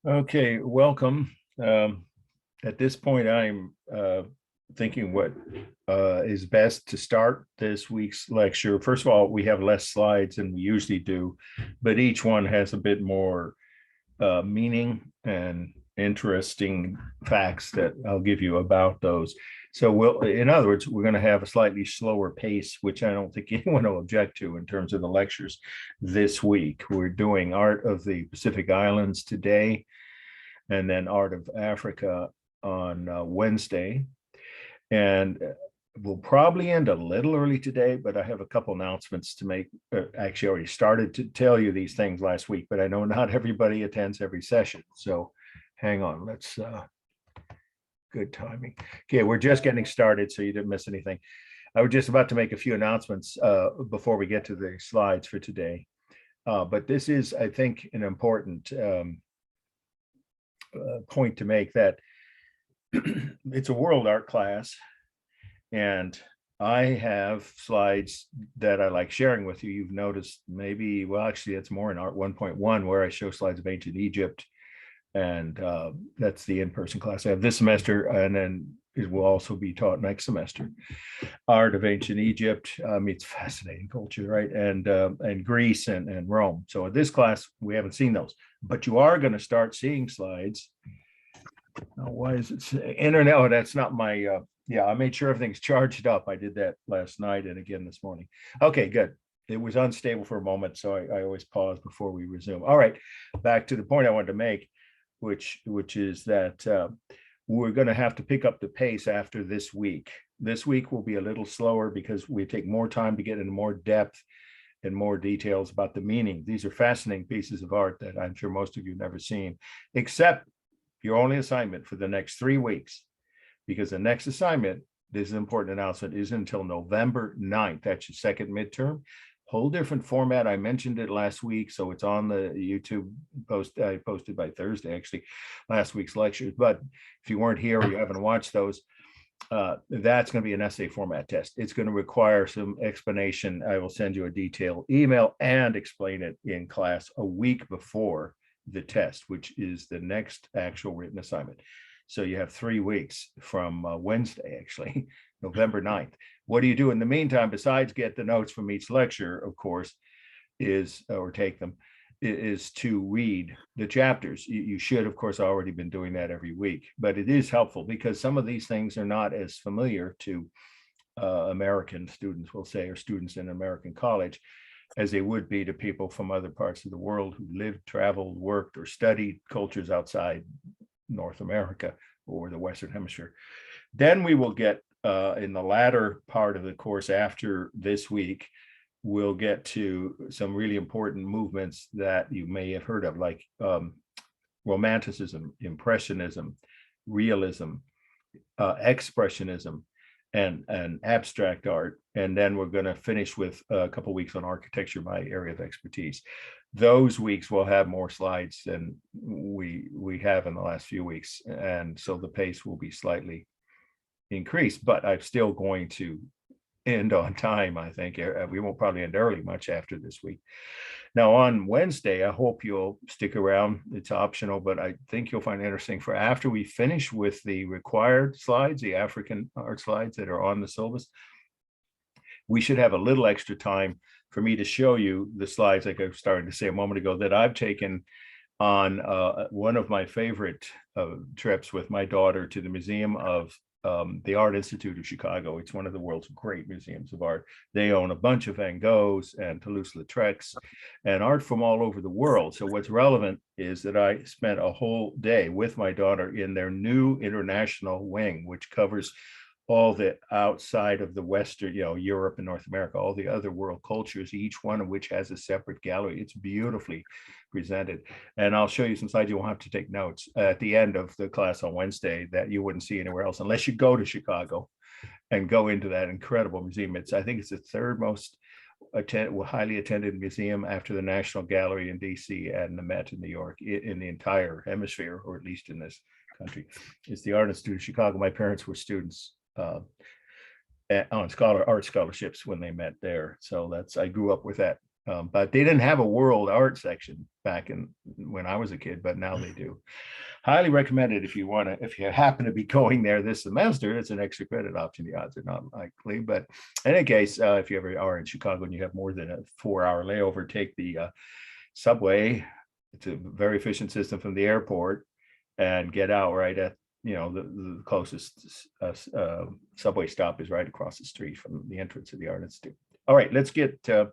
Okay, welcome. At this point, I'm thinking what is best to start this week's lecture. First of all, we have less slides than we usually do, but each one has a bit more meaning and interesting facts that I'll give you about those. So in other words, we're going to have a slightly slower pace, which I don't think anyone will object to in terms of the lectures this week. We're doing Art of the Pacific Islands today, and then Art of Africa on Wednesday. And we'll probably end a little early today, but I have a couple announcements to make. Actually, I already started to tell you these things last week, but I know not everybody attends every session. So hang on, let's, good timing. Okay, we're just getting started, so you didn't miss anything. I was just about to make a few announcements before we get to the slides for today. But this is, I think, an important point to make, that it's a world art class, and I have slides that I like sharing with you. You've noticed maybe, well, actually, it's more in Art 1.1 where I show slides of ancient Egypt, and that's the in-person class I have this semester, and then it will also be taught next semester. Art of ancient Egypt, it's fascinating culture, right? And Greece and Rome. So in this class, we haven't seen those, but you are going to start seeing slides. Oh, why is it internet? Oh, that's not my, yeah, I made sure everything's charged up. I did that last night and again this morning. Okay, good. It was unstable for a moment, so I always pause before we resume. All right, back to the point I wanted to make, which is that we're going to have to pick up the pace after this week. This week will be a little slower because we take more time to get into more depth and more details about the meaning. These are fascinating pieces of art that I'm sure most of you have never seen, except your only assignment for the next 3 weeks, because the next assignment, this is an important announcement, is until November 9th. That's your second midterm. Whole different format. I mentioned it last week, so it's on the YouTube post. I posted by Thursday, actually, last week's lectures. But if you weren't here or you haven't watched those, that's going to be an essay format test. It's going to require some explanation. I will send you a detailed email and explain it in class a week before the test, which is the next actual written assignment. So you have 3 weeks from Wednesday, actually, November 9th. What do you do in the meantime, besides get the notes from each lecture, of course, is, or take them, is to read the chapters. You should, of course, already been doing that every week, but it is helpful because some of these things are not as familiar to American students, we'll say, or students in American college, as they would be to people from other parts of the world who lived, traveled, worked, or studied cultures outside North America or the Western Hemisphere. Then we will get in the latter part of the course after this week, we'll get to some really important movements that you may have heard of, like Romanticism, Impressionism, Realism, Expressionism, and abstract art. And then we're going to finish with a couple of weeks on architecture, my area of expertise. Those weeks will have more slides than we have in the last few weeks, and so the pace will be slightly increased, but I'm still going to end on time. I think we won't probably end early much after this week. Now on Wednesday, I hope you'll stick around. It's optional, but I think you'll find it interesting. For after we finish with the required slides, the African art slides that are on the syllabus, we should have a little extra time for me to show you the slides, like I was starting to say a moment ago, that I've taken on one of my favorite trips with my daughter to the Museum of the Art Institute of Chicago. It's one of the world's great museums of art. They own a bunch of Van Goghs and Toulouse-Lautrecs and art from all over the world. So what's relevant is that I spent a whole day with my daughter in their new international wing, which covers all the outside of the Western, Europe and North America, all the other world cultures, each one of which has a separate gallery. It's beautifully presented. And I'll show you some slides. You won't have to take notes at the end of the class on Wednesday that you wouldn't see anywhere else unless you go to Chicago and go into that incredible museum. I think it's the third most highly attended museum after the National Gallery in DC and the Met in New York in the entire hemisphere, or at least in this country. It's the Art Institute of Chicago. My parents were students on art scholarships when they met there. So I grew up with that But they didn't have a world art section back in when I was a kid, but now they do. Highly recommended if you want to, if you happen to be going there this semester. It's an extra credit option. The odds are not likely, but in any case, if you ever are in Chicago and you have more than a 4-hour layover, take the subway. It's a very efficient system from the airport, and get out right at the closest subway stop is right across the street from the entrance of the Art Institute. All right, let's get to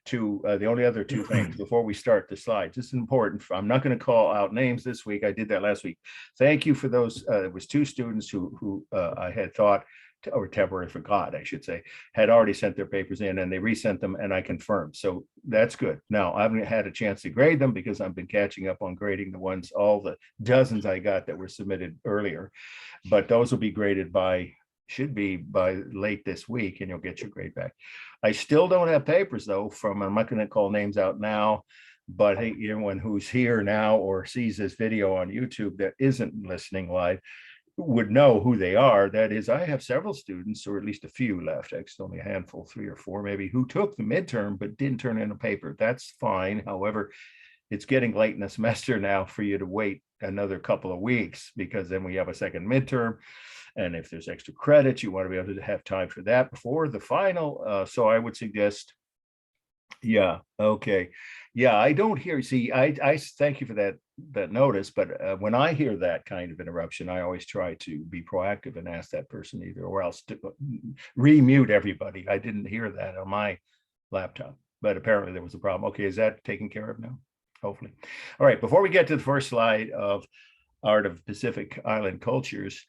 the only other two things before we start the slides. This is important. I'm not going to call out names this week. I did that last week. Thank you for those. It was 2 students who I had thought, or temporarily forgot, I should say, had already sent their papers in, and they resent them, and I confirmed. So that's good. Now, I haven't had a chance to grade them because I've been catching up on grading the ones, all the dozens I got that were submitted earlier. But those will be graded should be by late this week, and you'll get your grade back. I still don't have papers though from, I'm not going to call names out now, but hey, anyone who's here now or sees this video on YouTube that isn't listening live would know who they are. That is, I have several students, or at least a few left, actually only a handful, 3 or 4 maybe, who took the midterm but didn't turn in a paper. That's fine. However, it's getting late in the semester now for you to wait another couple of weeks, because then we have a second midterm. And if there's extra credits, you want to be able to have time for that before the final. So I would suggest, yeah, okay. Yeah, I don't hear, see, I thank you for that notice, but when I hear that kind of interruption, I always try to be proactive and ask that person either, or else to remute everybody. I didn't hear that on my laptop, but apparently there was a problem. Okay, is that taken care of now? Hopefully. All right, before we get to the first slide of Art of Pacific Island Cultures,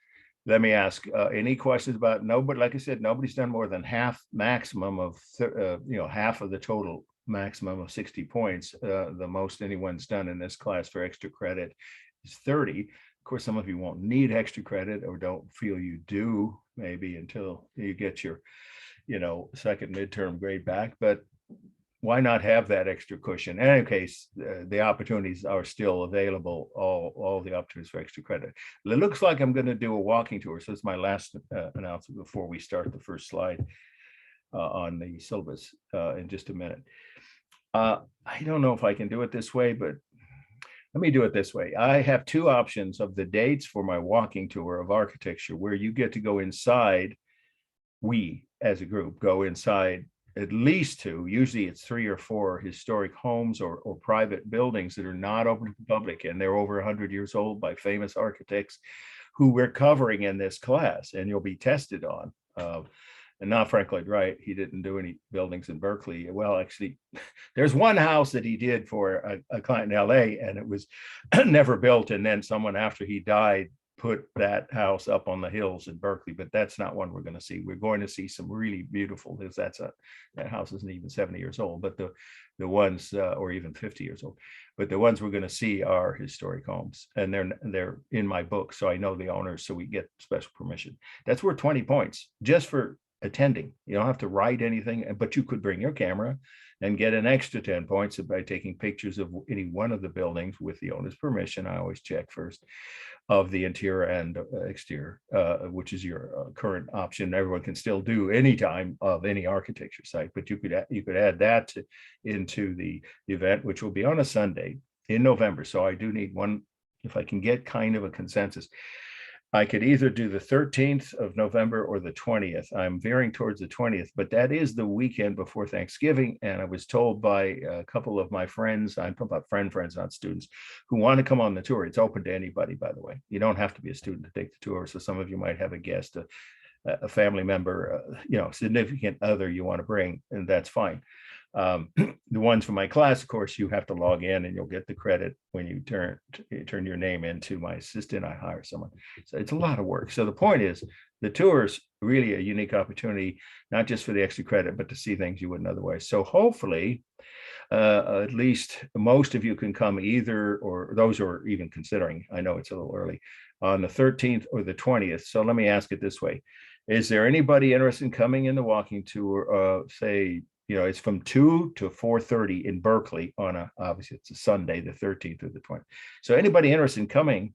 let me ask any questions about, but like I said, nobody's done more than half maximum of, half of the total maximum of 60 points. The most anyone's done in this class for extra credit is 30. Of course, some of you won't need extra credit or don't feel you do, maybe until you get your, second midterm grade back, but why not have that extra cushion? In any case, the opportunities are still available, all the opportunities for extra credit. It looks like I'm going to do a walking tour. So it's my last announcement before we start the first slide on the syllabus in just a minute. I don't know if I can do it this way, but let me do it this way. I have 2 options of the dates for my walking tour of architecture, where you get to go inside. We, as a group, go inside at least 2, usually it's 3 or 4 historic homes or private buildings that are not open to the public, and they're over 100 years old by famous architects who we're covering in this class, and you'll be tested on. And not Frank Lloyd Wright, he didn't do any buildings in Berkeley. Well, actually, there's one house that he did for a client in LA, and it was never built. And then someone after he died put that house up on the hills in Berkeley, but that's not one we're going to see. We're going to see some really beautiful, because that house isn't even 70 years old, but the ones, or even 50 years old, but the ones we're going to see are historic homes, and they're in my book, so I know the owners, so we get special permission. That's worth 20 points just for attending. You don't have to write anything, but you could bring your camera and get an extra 10 points by taking pictures of any one of the buildings with the owner's permission. I always check first of the interior and exterior, which is your current option. Everyone can still do anytime of any architecture site, but you could add that into the event, which will be on a Sunday in November. So I do need one, if I can get kind of a consensus. I could either do the 13th of November or the 20th. I'm veering towards the 20th, but that is the weekend before Thanksgiving. And I was told by a couple of my friends, I'm talking about friends, not students, who want to come on the tour. It's open to anybody, by the way. You don't have to be a student to take the tour. So some of you might have a guest, a family member, significant other you want to bring, and that's fine. The ones from my class, of course, you have to log in, and you'll get the credit when you turn your name into my assistant. I hire someone, so it's a lot of work. So the point is, the tour is really a unique opportunity, not just for the extra credit, but to see things you wouldn't otherwise. So hopefully, at least most of you can come either, or those who are even considering. I know it's a little early, on the 13th or the 20th. So let me ask it this way: is there anybody interested in coming in the walking tour? Say, it's from 2 to 4:30 in Berkeley on obviously it's a Sunday, the 13th or the 20th. So anybody interested in coming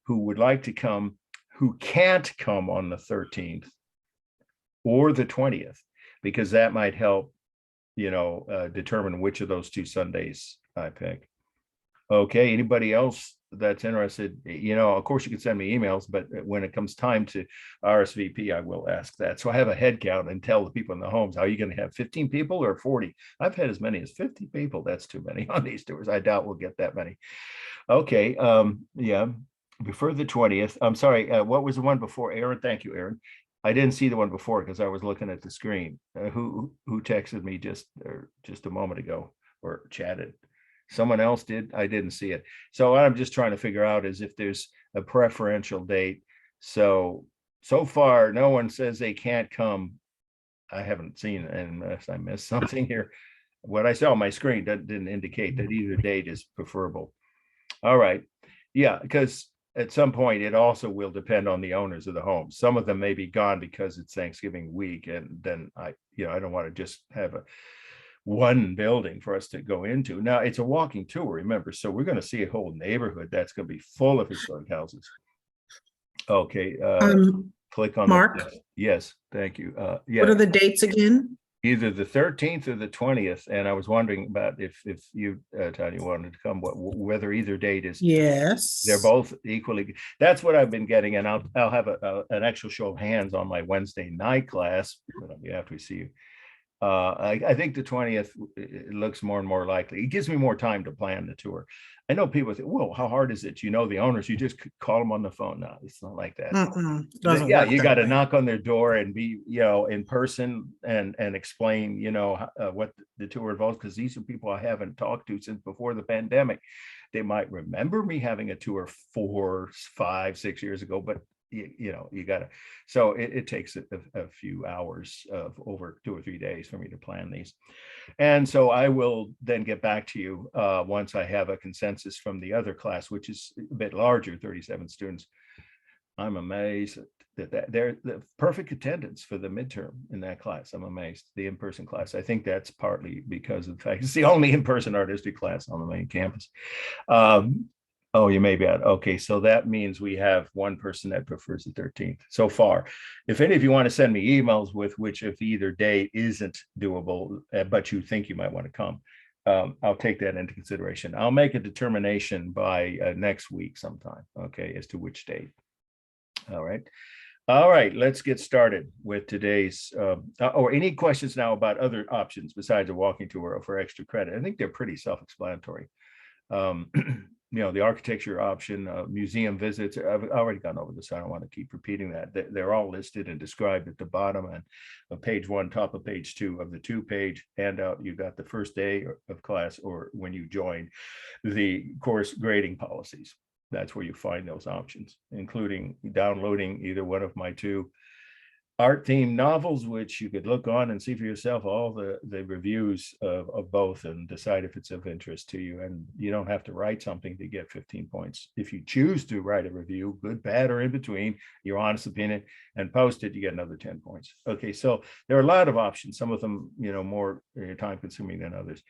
who would like to come, who can't come on the 13th or the 20th, because that might help determine which of those 2 Sundays I pick. Okay, anybody else that's interested, of course you can send me emails, but when it comes time to RSVP, I will ask that. So I have a head count and tell the people in the homes, are you going to have 15 people or 40? I've had as many as 50 people. That's too many on these tours. I doubt we'll get that many. Okay, yeah, before the 20th. I'm sorry, what was the one before, Aaron? Thank you, Aaron. I didn't see the one before because I was looking at the screen. Who texted me just a moment ago or chatted? Someone else did. I didn't see it. So what I'm just trying to figure out is if there's a preferential date. So far, no one says they can't come. I haven't seen it unless I missed something here. What I saw on my screen didn't indicate that either date is preferable. All right. Yeah, because at some point it also will depend on the owners of the home. Some of them may be gone because it's Thanksgiving week, and then I don't want to just have one building for us to go into. Now it's a walking tour, remember, so we're going to see a whole neighborhood that's going to be full of historic houses. Okay, click on Mark. Yes, thank you. Yeah. What are the dates again? Either the 13th or the 20th, and I was wondering about if you, Tanya, wanted to come, whether either date is. Yes. They're both equally. That's what I've been getting, and I'll have an actual show of hands on my Wednesday night class after we see you. I think the 20th, it looks more and more likely. It gives me more time to plan the tour. I know people say, "Whoa, how hard is it?" The owners, you just call them on the phone. No, it's not like that. Yeah, you got to knock on their door and be, in person and explain, what the tour involves, because these are people I haven't talked to since before the pandemic. They might remember me having a tour 4, 5, 6 years ago, but you got to, so it takes a few hours of over 2 or 3 days for me to plan these. And so I will then get back to you once I have a consensus from the other class, which is a bit larger, 37 students. I'm amazed that they're the perfect attendance for the midterm in that class. I'm amazed. The in-person class. I think that's partly because of the fact it's the only in-person art history class on the main campus. Oh, you may be out. Okay, so that means we have one person that prefers the 13th so far. If any of you want to send me emails with which if either date isn't doable, but you think you might want to come, I'll take that into consideration. I'll make a determination by next week sometime, okay, as to which date. All right, let's get started with today's, or any questions now about other options besides a walking tour or for extra credit. I think they're pretty self-explanatory. The architecture option, museum visits, I've already gone over this, so I don't want to keep repeating that. They're all listed and described at the bottom and of page 1, top of page 2 of the 2-page handout. You've got the first day of class or when you join the course grading policies. That's where you find those options, including downloading either one of my 2 art themed novels, which you could look on and see for yourself all the reviews of both and decide if it's of interest to you. And you don't have to write something to get 15 points. If you choose to write a review, good, bad, or in between, your honest opinion, and post it, you get another 10 points. Okay, so there are a lot of options, some of them, more time consuming than others.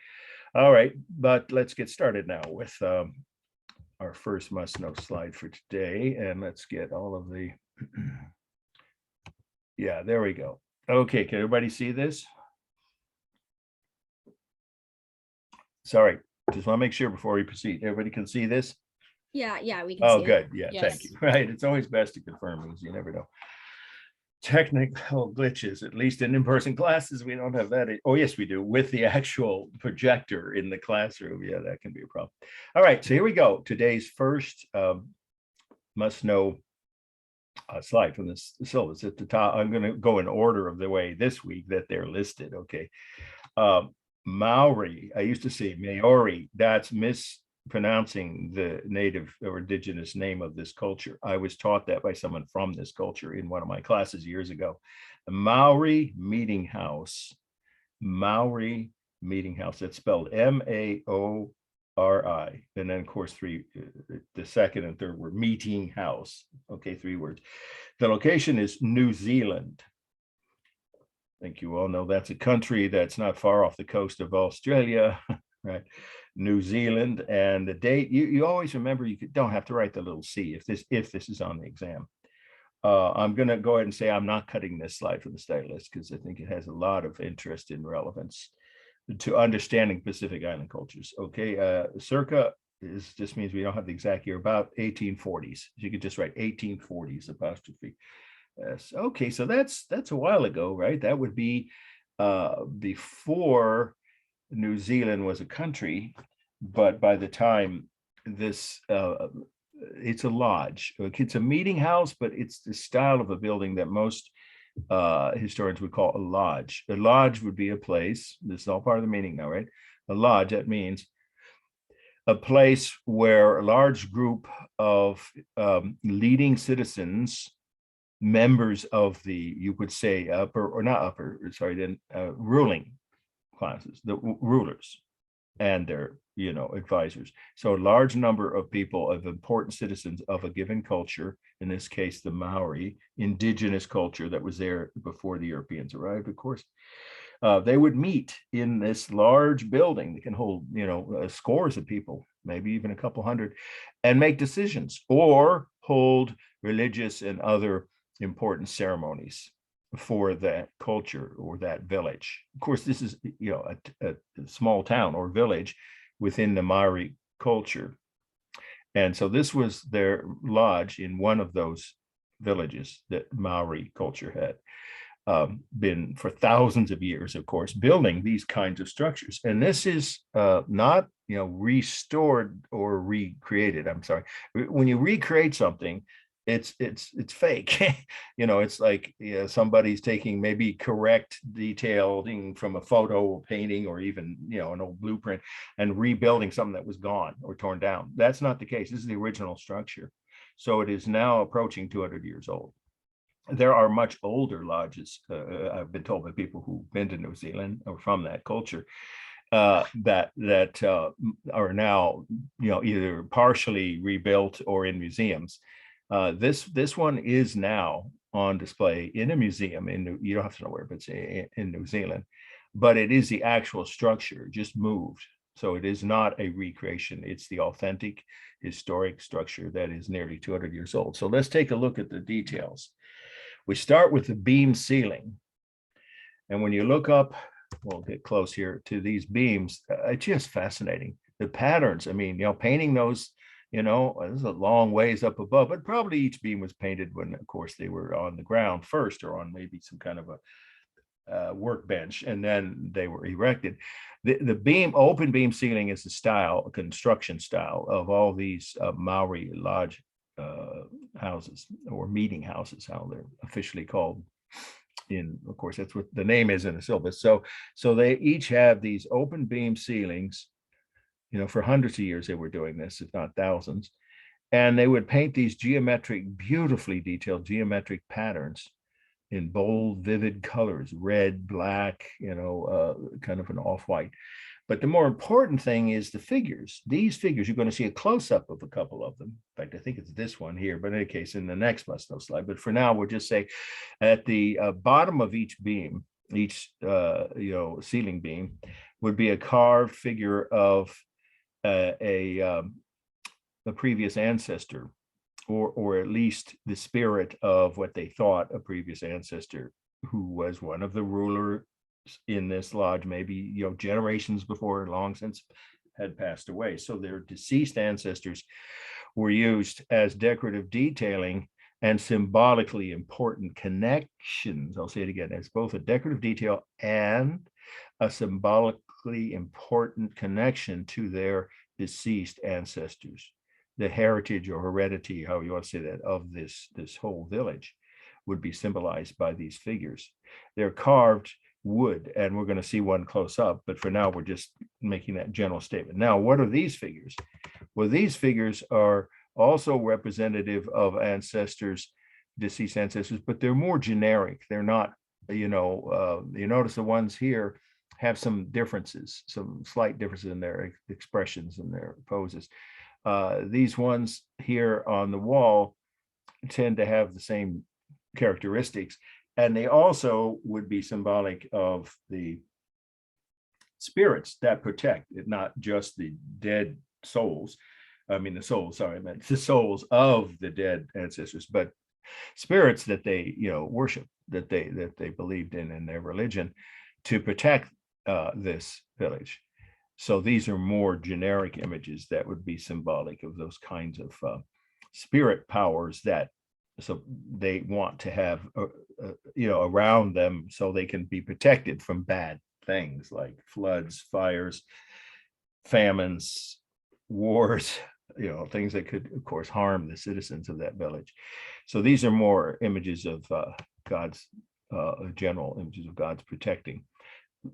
All right, but let's get started now with our first must-know slide for today. And let's get all of the yeah, there we go. Okay, can everybody see this? Sorry, just want to make sure before we proceed. Everybody can see this? Yeah, we can see it. Oh, good. Yeah, yes. Thank you. Right, it's always best to confirm because you never know. Technical glitches, at least in in-person classes, we don't have that. Oh, yes, we do, with the actual projector in the classroom. Yeah, that can be a problem. All right, so here we go. Today's first must-know slide from this syllabus at the top. I'm going to go in order of the way this week that they're listed. Okay. Maori, I used to say Maori, that's mispronouncing the native or indigenous name of this culture. I was taught that by someone from this culture in one of my classes years ago. The Maori Meeting House. Maori Meeting House. That's spelled M-A-O-R-I, and then of course the second and third were meeting house. Okay, 3 words. The location is New Zealand. I think you all know that's a country that's not far off the coast of Australia, right? New Zealand. And the date, you always remember, you don't have to write the little C if this is on the exam. I'm going to go ahead and say I'm not cutting this slide from the study list because I think it has a lot of interest and relevance. to understanding Pacific Island cultures. Okay, circa just means we don't have the exact year, about 1840s. You could just write 1840s apostrophe. Okay, so that's a while ago, right? That would be before New Zealand was a country, but by the time this it's a lodge. It's a meeting house, but it's the style of a building that most historians would call a lodge. A lodge would be a place, this is all part of the meaning now, right? A lodge, that means a place where a large group of leading citizens, members of the, you could say upper, or not upper, sorry, then ruling classes, the rulers and their, advisors. So a large number of people, of important citizens of a given culture, in this case, the Maori, indigenous culture that was there before the Europeans arrived, of course. They would meet in this large building that can hold, scores of people, maybe even a couple hundred, and make decisions or hold religious and other important ceremonies for that culture or that village. Of course, this is, a small town or village within the Maori culture. And so this was their lodge in one of those villages that Maori culture had been for thousands of years, of course, building these kinds of structures. And this is not, restored or recreated. I'm sorry. When you recreate something, it's fake. It's like somebody's taking maybe correct detailing from a photo painting or even an old blueprint and rebuilding something that was gone or torn down. That's not the case. This is the original structure. So it is now approaching 200 years old. There are much older lodges, I've been told by people who've been to New Zealand or from that culture, that are now either partially rebuilt or in museums. This one is now on display in a museum you don't have to know where, but it's in New Zealand, but it is the actual structure, just moved. So it is not a recreation. It's the authentic historic structure that is nearly 200 years old. So let's take a look at the details. We start with the beam ceiling. And when you look up, we'll get close here to these beams, it's just fascinating. The patterns, painting those, there's a long ways up above, but probably each beam was painted when, of course, they were on the ground first or on maybe some kind of a workbench, and then they were erected. The open beam ceiling is the style, a construction style of all these Maori lodge houses or meeting houses, how they're officially called. Of course, that's what the name is in the syllabus. So they each have these open beam ceilings. For hundreds of years they were doing this, if not thousands, and they would paint these beautifully detailed geometric patterns in bold, vivid colors, red, black, kind of an off-white. But the more important thing is the figures. These figures, you're going to see a close-up of a couple of them. In fact, I think it's this one here, but in any case, in the next must-know slide. But for now, we'll just say at the bottom of each beam, each ceiling beam, would be a carved figure of a previous ancestor, or at least the spirit of what they thought a previous ancestor who was one of the rulers in this lodge, maybe generations before, long since had passed away. So their deceased ancestors were used as decorative detailing and symbolically important connections. I'll say it again, as both a decorative detail and a symbolically important connection to their deceased ancestors. The heritage or heredity, how you want to say that, of this whole village would be symbolized by these figures. They're carved wood, and we're going to see one close up, but for now we're just making that general statement. Now, what are these figures? Well, these figures are also representative of ancestors, deceased ancestors, but they're more generic. They're not, you notice the ones here have some differences, some slight differences in their expressions and their poses. These ones here on the wall tend to have the same characteristics, and they also would be symbolic of the spirits that protect it, not just the dead souls. I mean, the souls, sorry, I meant the souls of the dead ancestors, but spirits that they, worship, that they believed in their religion, to protect this village. So these are more generic images that would be symbolic of those kinds of spirit powers that so they want to have around them so they can be protected from bad things like floods, fires, famines, wars, things that could, of course, harm the citizens of that village. So these are more images of God's general images of God's protecting.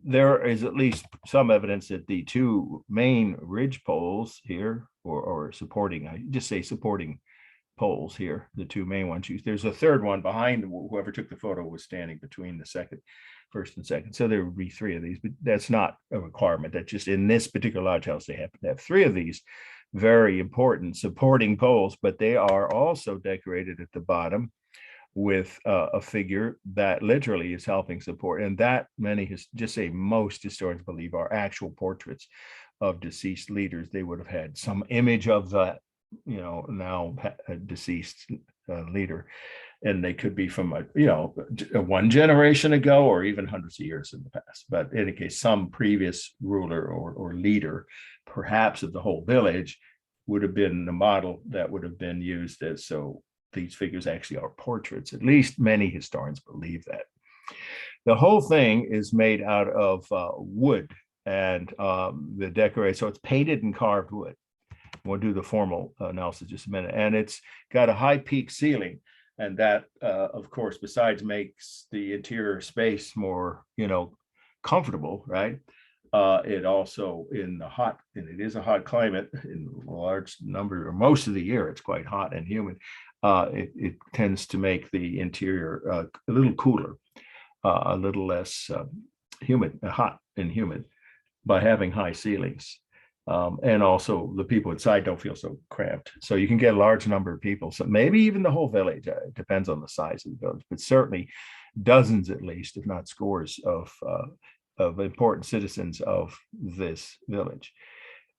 There is at least some evidence that the two main ridge poles here, or supporting, I just say supporting poles here, the two main ones used. There's a third one behind whoever took the photo was standing between the first and second. So there would be three of these, but that's not a requirement. That just in this particular lodge house, they happen to have three of these very important supporting poles, but they are also decorated at the bottom with a figure that literally is helping support. And that most historians believe are actual portraits of deceased leaders. They would have had some image of that, now deceased leader. And they could be from one generation ago or even hundreds of years in the past. But in any case, some previous ruler or leader, perhaps of the whole village, would have been the model that would have been used as so these figures actually are portraits. At least many historians believe that. The whole thing is made out of wood and the decoration. So it's painted and carved wood. We'll do the formal analysis in just a minute. And it's got a high peak ceiling. And that, of course, besides makes the interior space more, comfortable, right? It also and it is a hot climate in a large number or most of the year, it's quite hot and humid. It tends to make the interior a little cooler, a little less hot and humid by having high ceilings. And also the people inside don't feel so cramped. So you can get a large number of people. So maybe even the whole village, it depends on the size of the village, but certainly dozens at least, if not scores of important citizens of this village,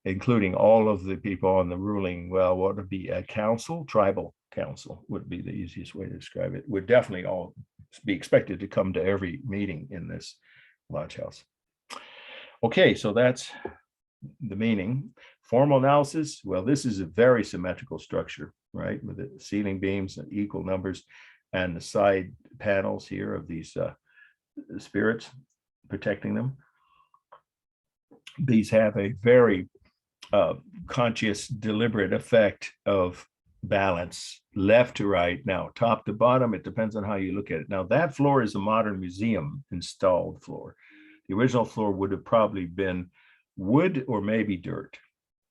including all of the people on the ruling, what would be a council, tribal council would be the easiest way to describe it, would definitely all be expected to come to every meeting in this lodge house. Okay, so that's the meaning. Formal analysis, well, this is a very symmetrical structure, right? With the ceiling beams and equal numbers and the side panels here of these spirits protecting them. These have a very conscious, deliberate effect of balance, left to right. Now, top to bottom, it depends on how you look at it. Now, that floor is a modern museum installed floor. The original floor would have probably been wood or maybe dirt.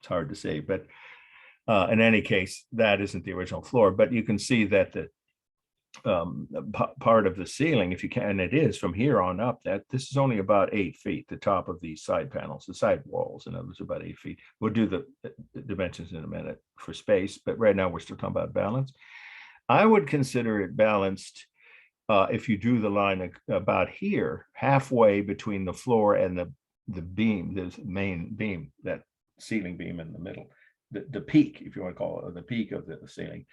It's hard to say, but in any case, that isn't the original floor. But you can see that the part of the ceiling, if you can, and it is from here on up, that this is only about 8 feet, the top of these side panels, the side walls, in other words, about 8 feet. We'll do the dimensions in a minute for space, but right now we're still talking about balance. I would consider it balanced if you drew the line about here, halfway between the floor and the beam, this main beam, that ceiling beam in the middle, the peak, if you want to call it, the peak of the ceiling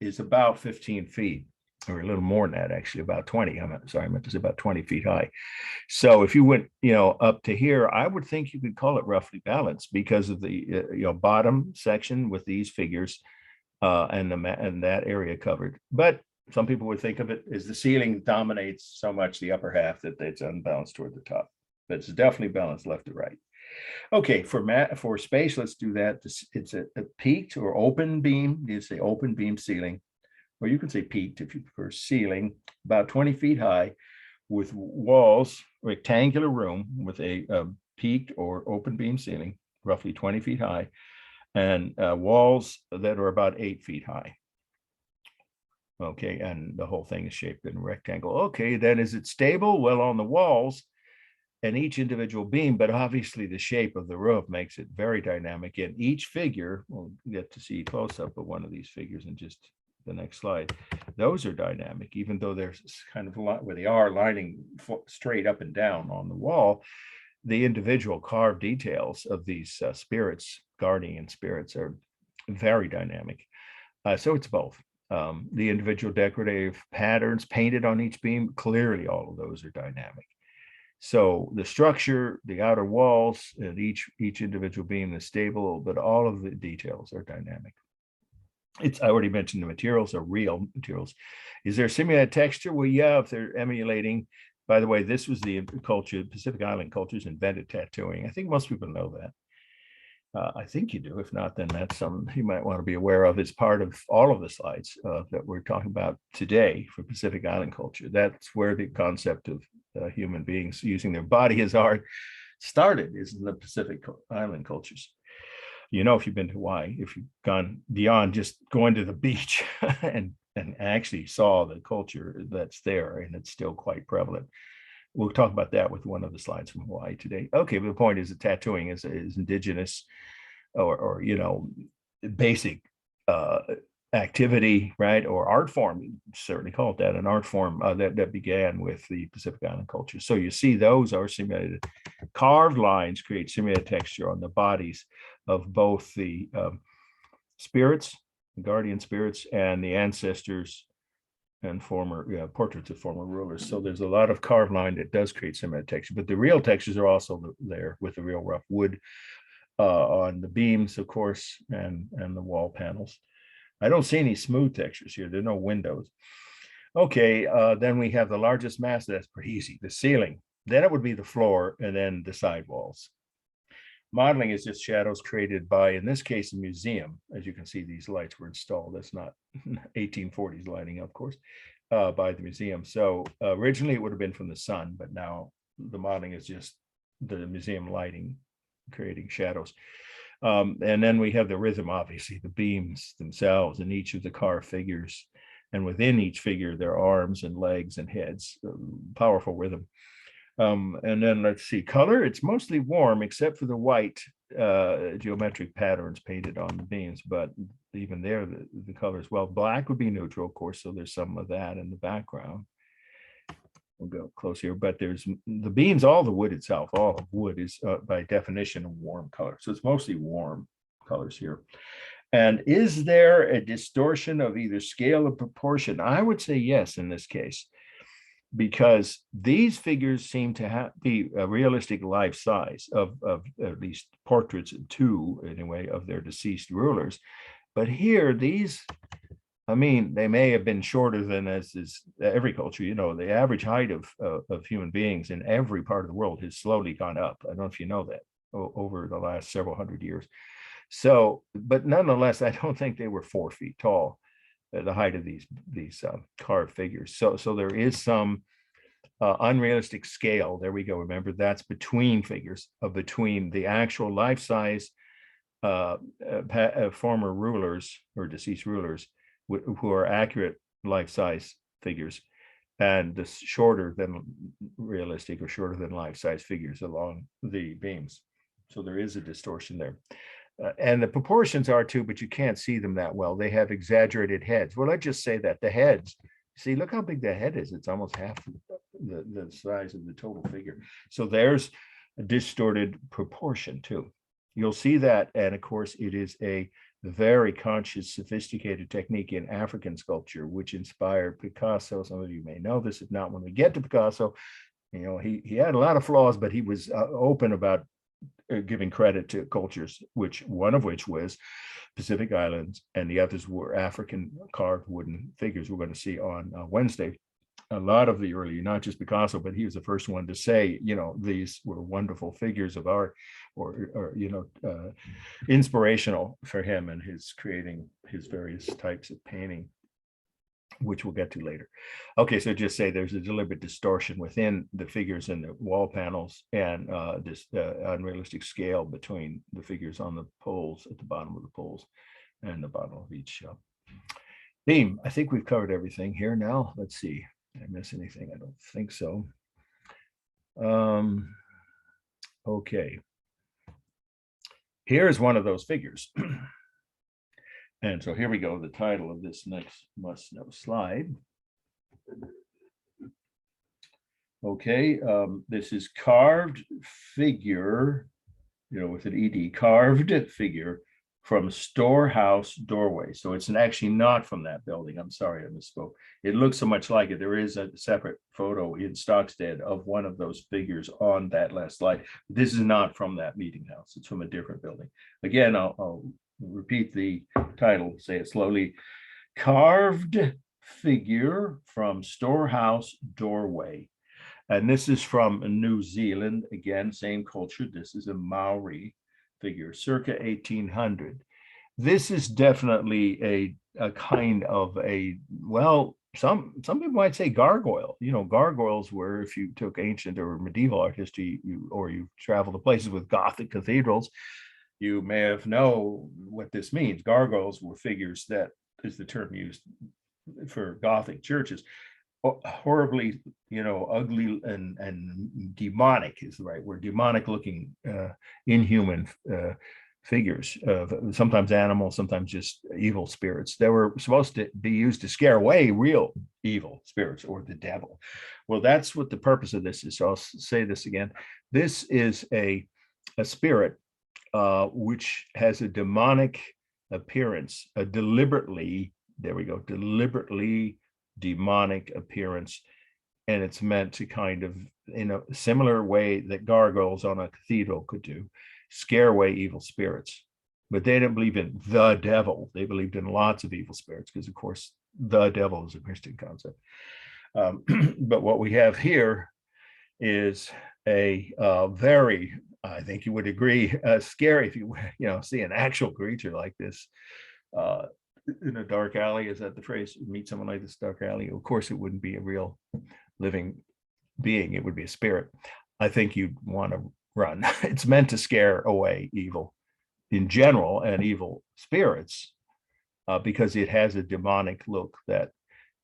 is about 15 feet, or a little more than that, actually, about 20. I meant to say about 20 feet high. So if you went, up to here, I would think you could call it roughly balanced because of the, bottom section with these figures and that area covered. But some people would think of it as the ceiling dominates so much the upper half that it's unbalanced toward the top. But it's definitely balanced left to right. Okay, for space, let's do that. It's a peaked or open beam. You say open beam ceiling, or you can say peaked if you prefer, ceiling, about 20 feet high, with walls, rectangular room with a peaked or open beam ceiling, roughly 20 feet high, and walls that are about 8 feet high. Okay, and the whole thing is shaped in a rectangle. Okay, then is it stable? Well, on the walls and each individual beam, but obviously the shape of the roof makes it very dynamic. And each figure, we'll get to see close up of one of these figures in just the next slide. Those are dynamic, even though there's kind of where they are lining straight up and down on the wall. The individual carved details of these spirits, guardian spirits, are very dynamic. So it's both. The individual decorative patterns painted on each beam, clearly all of those are dynamic. So the structure, the outer walls, and each individual beam is stable, but all of the details are dynamic. I already mentioned the materials are real materials. Is there simulated texture? Well, yeah, if they're emulating. By the way, this was the culture, Pacific Island cultures invented tattooing. I think most people know that. I think you do. If not, then that's something you might want to be aware of as part of all of the slides that we're talking about today for Pacific Island culture. That's where the concept of human beings using their body as art started, is in the Pacific Island cultures. You know, if you've been to Hawaii, if you've gone beyond just going to the beach and actually saw the culture that's there, and it's still quite prevalent. We'll talk about that with one of the slides from Hawaii today. Okay, but the point is that tattooing is indigenous or you know, basic activity, right? Or art form, certainly call it that, an art form that began with the Pacific Island culture. So you see those are simulated. Carved lines create simulated texture on the bodies of both the spirits, the guardian spirits, and the ancestors and former portraits of former rulers. So there's a lot of carved line that does create simulated texture, but the real textures are also there with the real rough wood on the beams, of course, and the wall panels. I don't see any smooth textures here. There are no windows. Okay, then we have the largest mass. That's pretty easy. The ceiling. Then it would be the floor, and then the side walls. Modeling is just shadows created by, in this case, a museum. As you can see, these lights were installed. That's not 1840s lighting, of course, by the museum. So originally it would have been from the sun, but now the modeling is just the museum lighting, creating shadows. And then we have the rhythm, obviously, the beams themselves in each of the carved figures. And within each figure, there are arms and legs and heads, powerful rhythm. And then let's see, color, it's mostly warm except for the white geometric patterns painted on the beams, but even there, the colors, well, black would be neutral, of course, so there's some of that in the background. We'll go close here, but there's the beams, all the wood itself, all of wood is by definition a warm color. So it's mostly warm colors here. And is there a distortion of either scale or proportion? I would say yes in this case, because these figures seem to be a realistic life size of at least portraits, two anyway, of their deceased rulers. But here, these, I mean, they may have been shorter than, as is every culture, you know, the average height of human beings in every part of the world has slowly gone up. I don't know if you know that, over the last several hundred years. So, but nonetheless, I don't think they were 4 feet tall, the height of these carved figures. So there is some unrealistic scale. There we go. Remember, that's between figures, between the actual life size former rulers or deceased rulers who are accurate life size figures, and the shorter than realistic or shorter than life size figures along the beams. So there is a distortion there. And the proportions are too, but you can't see them that well. They have exaggerated heads. Well, let's just say that the heads, see, look how big the head is. It's almost half the size of the total figure. So there's a distorted proportion too. You'll see that. And of course, it is a very conscious, sophisticated technique in African sculpture, which inspired Picasso. Some of you may know this. If not, when we get to Picasso, you know, he had a lot of flaws, but he was open about giving credit to cultures, which one of which was Pacific Islands, and the others were African carved wooden figures. We're going to see on Wednesday. A lot of the early, not just Picasso, but he was the first one to say, you know, these were wonderful figures of art, or you know, inspirational for him and his creating his various types of painting, which we'll get to later. Okay, so just say there's a deliberate distortion within the figures in the wall panels, and this unrealistic scale between the figures on the poles, at the bottom of the poles and the bottom of each beam. I think we've covered everything here now. Let's see, did I miss anything? I don't think so. Okay, here's one of those figures. And so here we go, the title of this next must-know slide. Okay, this is carved figure, you know, with an ED, carved figure from storehouse doorway. So it's actually not from that building. I'm sorry, I misspoke. It looks so much like it. There is a separate photo in Stockstead of one of those figures on that last slide. This is not from that meeting house. It's from a different building. Again, I'll repeat the title, say it slowly. Carved figure from storehouse doorway. And this is from New Zealand. Again, same culture. This is a Maori figure, circa 1800. This is definitely a kind of a, well, some people might say gargoyle. You know, gargoyles were, if you took ancient or medieval art history, or you travel to places with Gothic cathedrals, you may have know what this means. Gargoyles were figures that is the term used for Gothic churches. Horribly, you know, ugly and demonic is the right word. Demonic looking, inhuman figures of sometimes animals, sometimes just evil spirits that were supposed to be used to scare away real evil spirits or the devil. Well, that's what the purpose of this is. So I'll say this again. This is a spirit which has a demonic appearance, a deliberately, there we go, deliberately demonic appearance. And it's meant to kind of, in a similar way that gargoyles on a cathedral could do, scare away evil spirits. But they didn't believe in the devil. They believed in lots of evil spirits because, of course, the devil is a Christian concept. But what we have here is a very, I think you would agree, scary if you see an actual creature like this in a dark alley. Is that the phrase? Meet someone like this dark alley. Of course, it wouldn't be a real living being. It would be a spirit. I think you'd want to run. It's meant to scare away evil in general and evil spirits because it has a demonic look that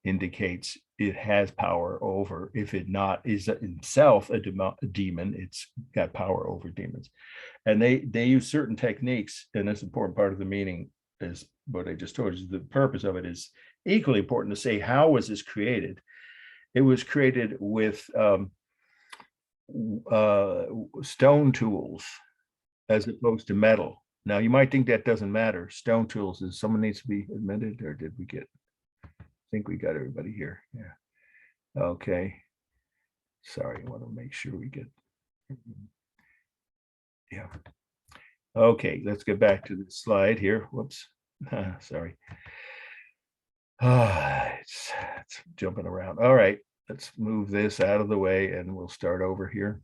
indicates it has power over, if it not is itself a demon, it's got power over demons. And they use certain techniques, and that's an important part of the meaning, is what I just told you. The purpose of it is equally important to say, how was this created? It was created with stone tools as opposed to metal. Now you might think that doesn't matter. Stone tools, is someone needs to be admitted, or did we get, I think we got everybody here. Yeah. Okay. Sorry, I want to make sure we get, yeah. Okay, let's get back to the slide here. Whoops. Sorry. It's jumping around. All right, let's move this out of the way and we'll start over here.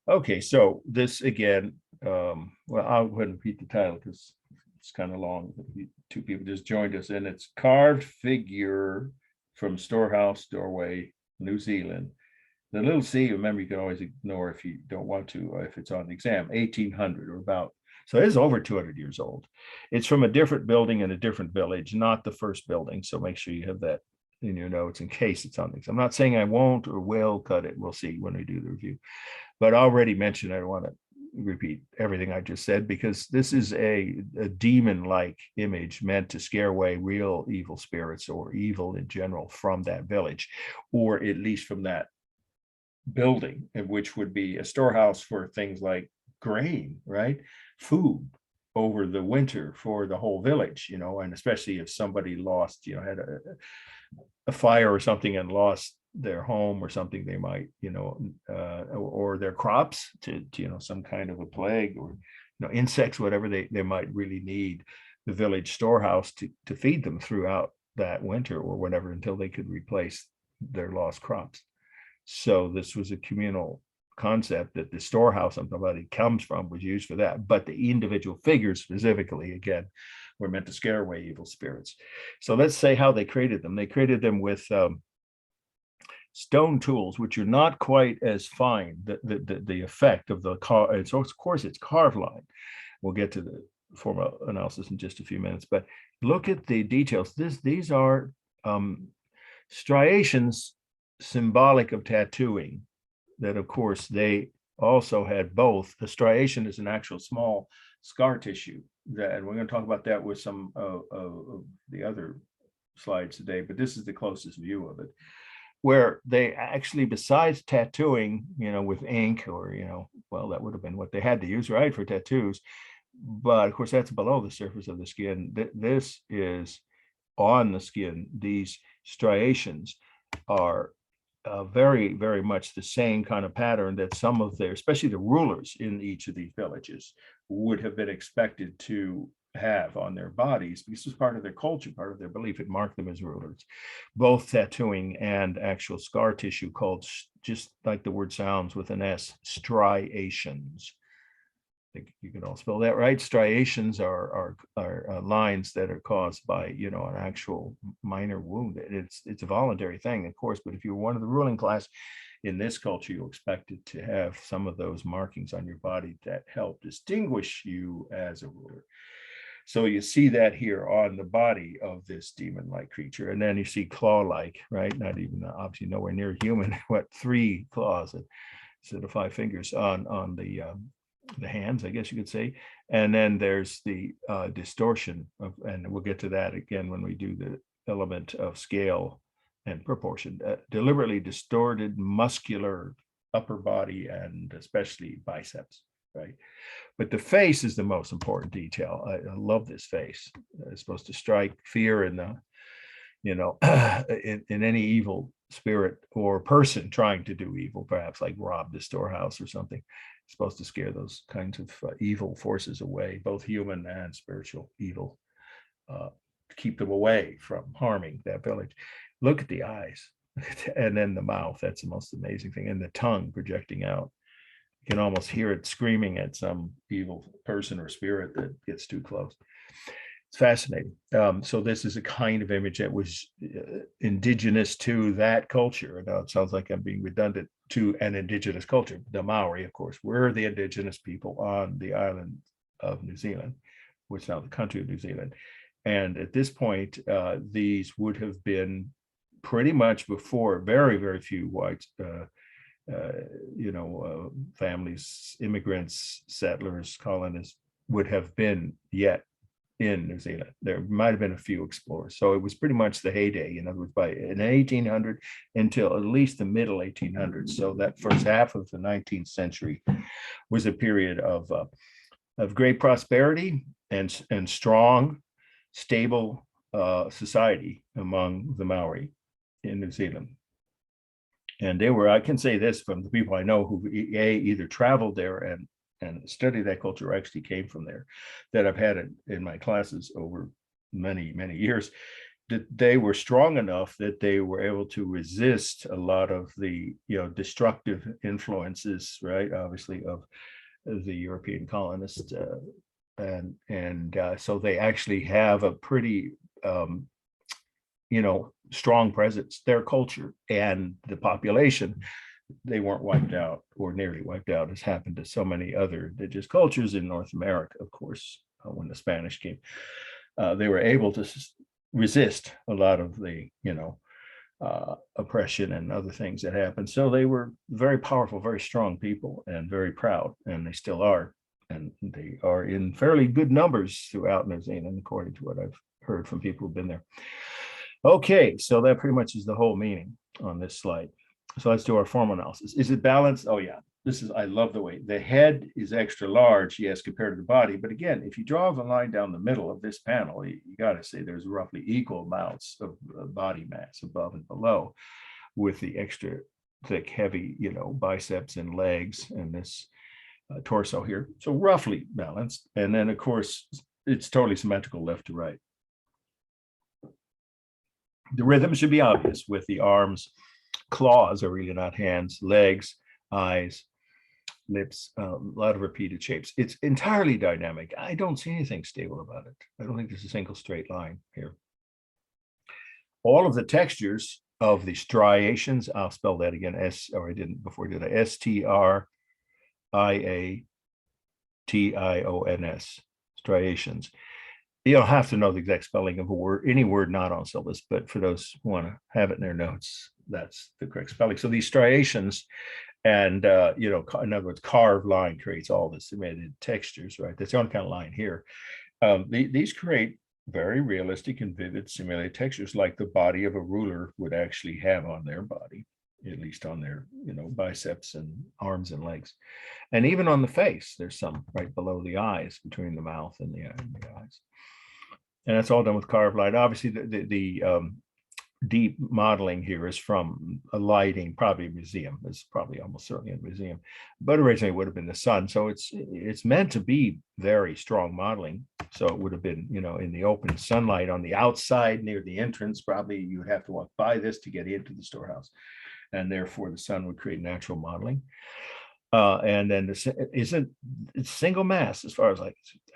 Okay, so this again, well, I'll go ahead and repeat the title because it's kind of long. Two people just joined us, and it's Carved Figure from Storehouse Doorway, New Zealand. The little C, remember, you can always ignore if you don't want to, if it's on the exam, 1800 or about. So it is over 200 years old. It's from a different building in a different village, not the first building. So make sure you have that in your notes in case it's on the exam. I'm not saying I won't or will cut it. We'll see when we do the review. But I already mentioned, I don't want to repeat everything I just said, because this is a demon-like image meant to scare away real evil spirits or evil in general from that village, or at least from that building, which would be a storehouse for things like grain, right? Food over the winter for the whole village, and especially if somebody lost, had a fire or something and lost their home or something, they might, or their crops to some kind of a plague or, insects, whatever, they might really need the village storehouse to feed them throughout that winter or whatever, until they could replace their lost crops. So this was a communal concept that the storehouse somebody comes from was used for that, but the individual figures specifically, again, were meant to scare away evil spirits. So let's say how they created them. They created them with stone tools, which are not quite as fine, the effect of the car. And so of course it's carved line. We'll get to the formal analysis in just a few minutes, but look at the details. These are striations symbolic of tattooing, that of course they also had both. The striation is an actual small scar tissue, and we're going to talk about that with some of the other slides today, but this is the closest view of it, where they actually, besides tattooing, with ink or, well, that would have been what they had to use, right, for tattoos, But of course, that's below the surface of the skin. This is on the skin. These striations are very, very much the same kind of pattern that some of their, especially the rulers in each of these villages, would have been expected to have on their bodies, because it's part of their culture, part of their belief. It marked them as rulers, both tattooing and actual scar tissue called, just like the word sounds, with an S, striations. I think you can all spell that right. Striations are lines that are caused by, you know, an actual minor wound. It's a voluntary thing, of course, but if you're one of the ruling class in this culture, you're expected to have some of those markings on your body that help distinguish you as a ruler. So you see that here on the body of this demon-like creature. And then you see claw-like, right? Not even, obviously nowhere near human, what, 3 claws instead of 5 fingers on the hands, I guess you could say. And then there's the distortion of, and we'll get to that again when we do the element of scale and proportion, deliberately distorted muscular upper body and especially biceps, right? But the face is the most important detail. I love this face. It's supposed to strike fear in the, you know, in any evil spirit or person trying to do evil, perhaps like rob the storehouse or something. It's supposed to scare those kinds of evil forces away, both human and spiritual evil, to keep them away from harming that village. Look at the eyes and then the mouth. That's the most amazing thing. And the tongue projecting out. You can almost hear it screaming at some evil person or spirit that gets too close. It's fascinating. So this is a kind of image that was indigenous to that culture. Now it sounds like I'm being redundant, to an indigenous culture. The Maori, of course, were the indigenous people on the island of New Zealand, which is now the country of New Zealand. And at this point, these would have been pretty much before very, very few white families, immigrants, settlers, colonists would have been yet in New Zealand. There might have been a few explorers. So it was pretty much the heyday, in other words, by in 1800 until at least the middle 1800s. So that first half of the 19th century was a period of great prosperity and strong, stable society among the Maori in New Zealand. And they were, I can say this from the people I know who either traveled there and studied that culture, or actually came from there, that I've had it in my classes over many, many years, that they were strong enough that they were able to resist a lot of the, you know, destructive influences, right, obviously, of the European colonists. So they actually have a pretty strong presence. Their culture and the population, they weren't wiped out or nearly wiped out, as happened to so many other indigenous cultures in North America, of course, when the Spanish came. They were able to resist a lot of the, oppression and other things that happened. So they were very powerful, very strong people, and very proud, and they still are. And they are in fairly good numbers throughout New Zealand, according to what I've heard from people who've been there. Okay, so that pretty much is the whole meaning on this slide. So let's do our form analysis. Is it balanced? Oh yeah, I love the way the head is extra large, yes, compared to the body. But again, if you draw the line down the middle of this panel, you got to say there's roughly equal amounts of body mass above and below, with the extra thick, heavy, biceps and legs and this torso here. So roughly balanced. And then of course, it's totally symmetrical left to right. The rhythm should be obvious with the arms. Claws are really not hands, legs, eyes, lips, a lot of repeated shapes. It's entirely dynamic. I don't see anything stable about it. I don't think there's a single straight line here. All of the textures of the striations, I'll spell that again, I didn't before, did I? S-T-R-I-A-T-I-O-N-S, striations. You don't have to know the exact spelling of a word, any word not on syllabus, but for those who want to have it in their notes, that's the correct spelling. So these striations and, in other words, carved line creates all the cemented textures, right? That's the only kind of line here. These create very realistic and vivid simulated textures like the body of a ruler would actually have on their body. at least on their, biceps and arms and legs. And even on the face, there's some right below the eyes, between the mouth and the eyes. And that's all done with carved light. Obviously, the deep modeling here is from a lighting, probably a museum. It's probably almost certainly a museum, but originally it would have been the sun. So it's meant to be very strong modeling. So it would have been, in the open sunlight on the outside near the entrance. Probably you would have to walk by this to get into the storehouse, and therefore the sun would create natural modeling. And then it's single mass, as far as I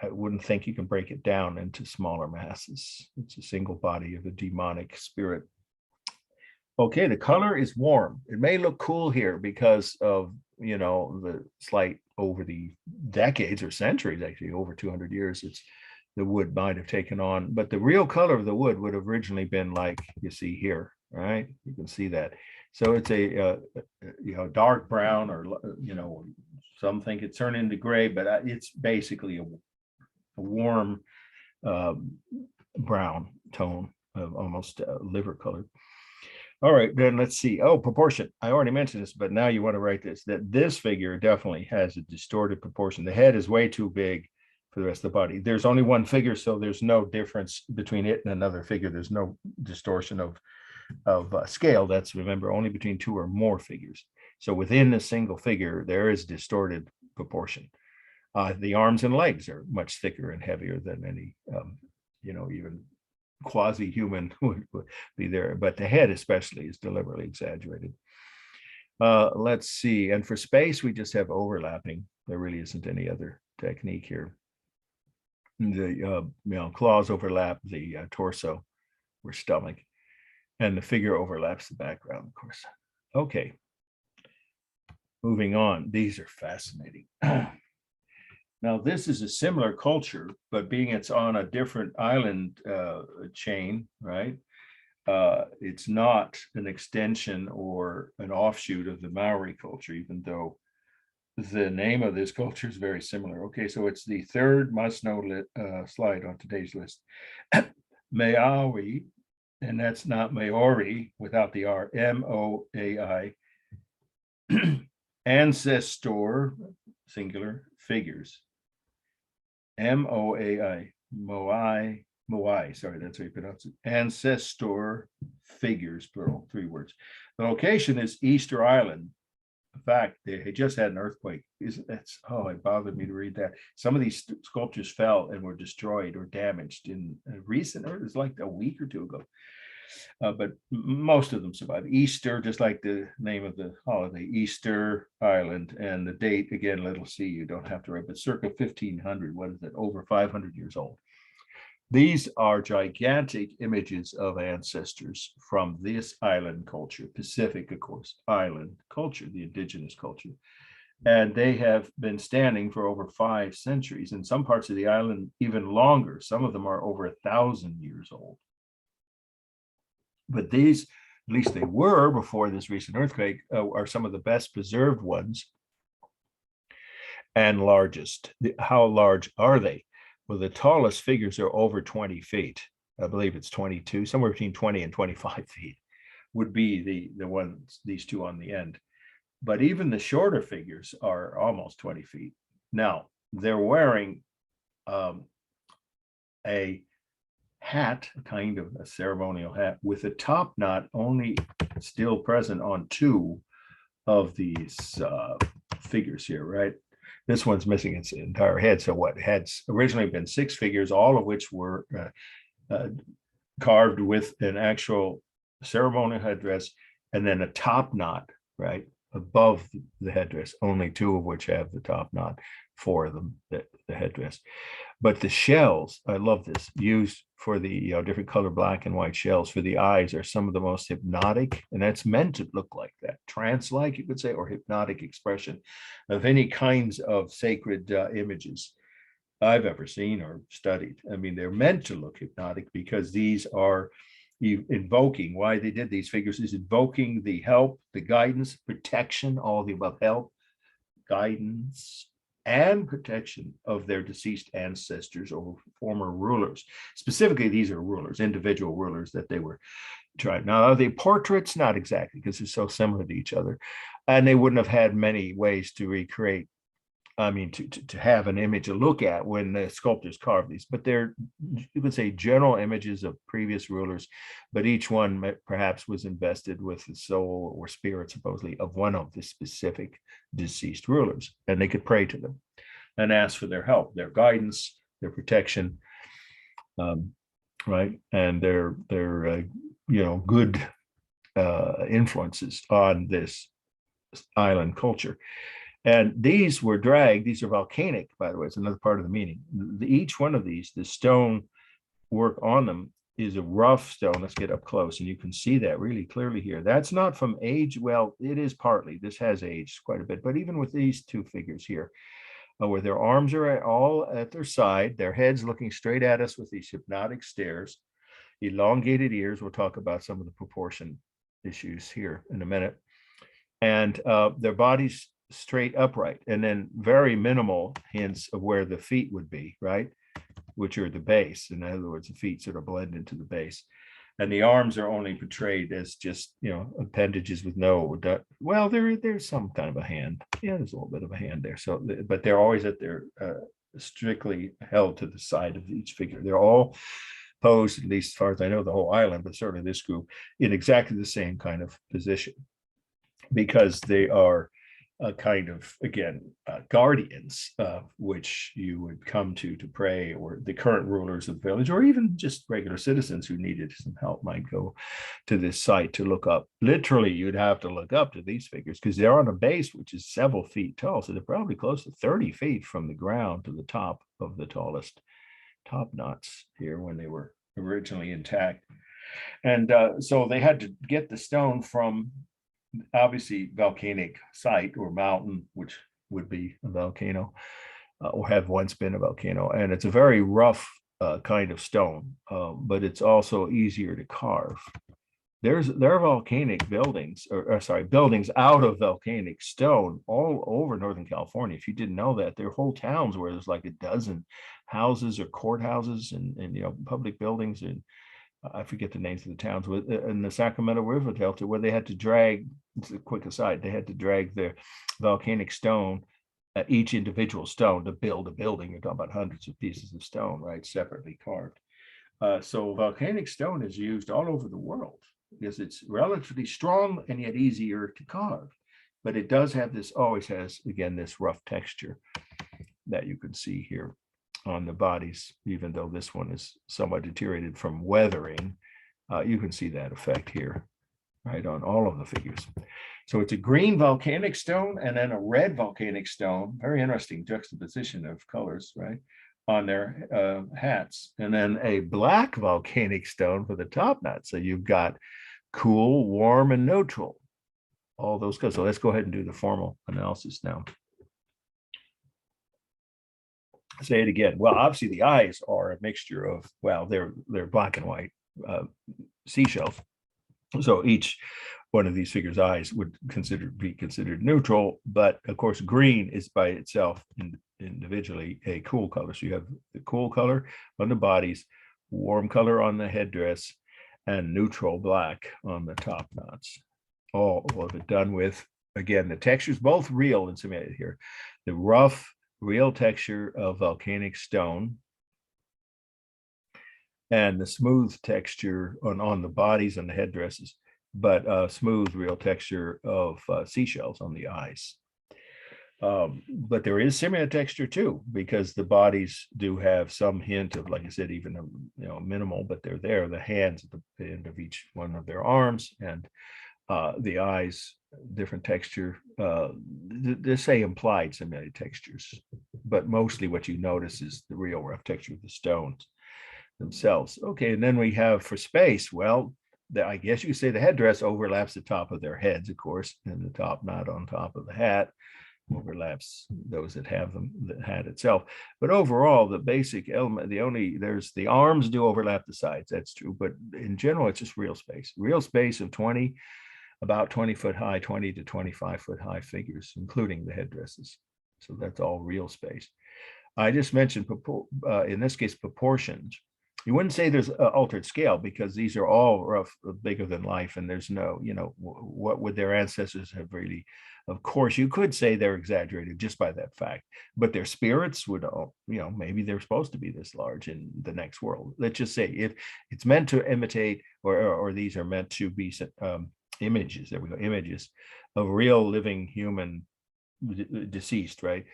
wouldn't think you can break it down into smaller masses. It's a single body of the demonic spirit. Okay, the color is warm. It may look cool here because of, the slight, over the decades or centuries, actually over 200 years, the wood might have taken on, but the real color of the wood would have originally been like you see here, right? You can see that. So it's a dark brown, or some think it turned into gray, but it's basically a warm brown tone of almost liver color. All right, then let's see. Oh, proportion. I already mentioned this, but now you want to write this, that this figure definitely has a distorted proportion. The head is way too big for the rest of the body. There's only one figure, so there's no difference between it and another figure. There's no distortion of scale. That's, remember, only between two or more figures. So within a single figure, there is distorted proportion. The arms and legs are much thicker and heavier than any, even quasi-human would be there, but the head especially is deliberately exaggerated. Let's see. And for space, we just have overlapping. There really isn't any other technique here. The claws overlap the torso or stomach, and the figure overlaps the background, of course. Okay. Moving on. These are fascinating. Now, this is a similar culture, but being it's on a different island chain, right? It's not an extension or an offshoot of the Maori culture, even though the name of this culture is very similar. Okay, so it's the third must-know slide on today's list. Maori, and that's not Maori without the R, M-O-A-I, ancestor, singular, figures. M-O-A-I, Moai, sorry, that's how you pronounce it. Ancestor figures, plural, 3 words. The location is Easter Island. In fact, they just had an earthquake. It bothered me to read that. Some of these sculptures fell and were destroyed or damaged in a recent, it was like a week or two ago. But most of them survived. Easter, just like the name of the holiday, Easter Island, and the date, again, little c, you don't have to write, but circa 1500, what is it, over 500 years old. These are gigantic images of ancestors from this island culture, Pacific, of course, island culture, the indigenous culture. And they have been standing for over 5 centuries. In some parts of the island, even longer. Some of them are over 1,000 years old. But these, at least they were before this recent earthquake, are some of the best preserved ones and largest. How large are they? Well, the tallest figures are over 20 feet. I believe it's 22, somewhere between 20 and 25 feet would be the ones, these two on the end. But even the shorter figures are almost 20 feet. Now, they're wearing a hat, a kind of a ceremonial hat, with a top knot only still present on 2 of these figures here, right? This one's missing its entire head. So what had originally been 6 figures, all of which were carved with an actual ceremonial headdress, and then a top knot, right, above the headdress, only 2 of which have the top knot, 4 of them, the headdress. But the shells, I love this, used for the different color black and white shells for the eyes are some of the most hypnotic, and that's meant to look like that, trance-like, you could say, or hypnotic expression of any kinds of sacred images I've ever seen or studied. I mean, they're meant to look hypnotic because these are invoking, why they did these figures is invoking the help, the guidance, protection, all the above, help, guidance, and protection of their deceased ancestors or former rulers. Specifically, these are rulers, individual rulers that they were trying. Now, are they portraits? Not exactly, because they're so similar to each other. And they wouldn't have had many ways to recreate, I mean, to have an image to look at when the sculptors carved these, but they're, you could say, general images of previous rulers, but each one perhaps was invested with the soul or spirit, supposedly, of one of the specific deceased rulers, and they could pray to them and ask for their help, their guidance, their protection, right, and their good influences on this island culture. And these were dragged, these are volcanic, by the way, it's another part of the meaning. Each one of these, the stone work on them is a rough stone. Let's get up close, and you can see that really clearly here. That's not from age. Well, it is partly. This has aged quite a bit, but even with these two figures here, where their arms are all at their side, their heads looking straight at us with these hypnotic stares, elongated ears. We'll talk about some of the proportion issues here in a minute. And their bodies straight upright, and then very minimal hints of where the feet would be, right? Which are the base. In other words, the feet sort of blend into the base. And the arms are only portrayed as just, appendages with no, well, there's some kind of a hand. Yeah, there's a little bit of a hand there. So, but they're always at their strictly held to the side of each figure. They're all posed, at least as far as I know, the whole island, but certainly this group, in exactly the same kind of position, because they are a kind of, again, guardians, which you would come to pray, or the current rulers of the village, or even just regular citizens who needed some help might go to this site to look up. Literally, you'd have to look up to these figures because they're on a base which is several feet tall. So they're probably close to 30 feet from the ground to the top of the tallest top knots here when they were originally intact. And so they had to get the stone from, obviously, volcanic site or mountain, which would be a volcano, or have once been a volcano. And it's a very rough kind of stone, but it's also easier to carve. There are volcanic buildings, buildings out of volcanic stone all over Northern California. If you didn't know that, there are whole towns where there's like a dozen houses or courthouses and public buildings, and I forget the names of the towns in the Sacramento River Delta, where they had to drag, it's a quick aside, they had to drag the volcanic stone, each individual stone, to build a building. You're talking about hundreds of pieces of stone, right, separately carved. So volcanic stone is used all over the world because it's relatively strong and yet easier to carve. But it does have this, always has, again, this rough texture that you can see here on the bodies, even though this one is somewhat deteriorated from weathering. You can see that effect here, right, on all of the figures. So it's a green volcanic stone and then a red volcanic stone, very interesting juxtaposition of colors, right, on their hats, and then a black volcanic stone for the top knot. So you've got cool, warm, and neutral, all those colors. So let's go ahead and do the formal analysis now. Say it again. Well, obviously the eyes are a mixture of, well, they're black and white seashells. So each one of these figures' eyes would be considered neutral, but of course green is by itself individually a cool color. So you have the cool color on the bodies, warm color on the headdress, and neutral black on the top knots. All of it done with, again, the textures both real and simulated here. The rough, real texture of volcanic stone, and the smooth texture on the bodies and the headdresses, but smooth, real texture of seashells on the eyes. But there is similar texture too, because the bodies do have some hint of, like I said, even minimal, but they're there. The hands at the end of each one of their arms, and the eyes, different texture. They say implied similar textures, but mostly what you notice is the real rough texture of the stones themselves. Okay, and then we have for space, well, I guess you could say the headdress overlaps the top of their heads, of course, and the top knot on top of the hat overlaps those that have them, the hat itself. But overall, the basic element, there's the arms do overlap the sides, that's true, but in general, it's just real space of about 20 foot high, 20 to 25 foot high figures, including the headdresses. So that's all real space. I just mentioned in this case proportions. You wouldn't say there's an altered scale because these are all rough, bigger than life, and there's no, what would their ancestors have really? Of course, you could say they're exaggerated just by that fact, but their spirits would, maybe they're supposed to be this large in the next world. Let's just say if it's meant to imitate, or these are meant to be images. There we go, images of real living human deceased, right?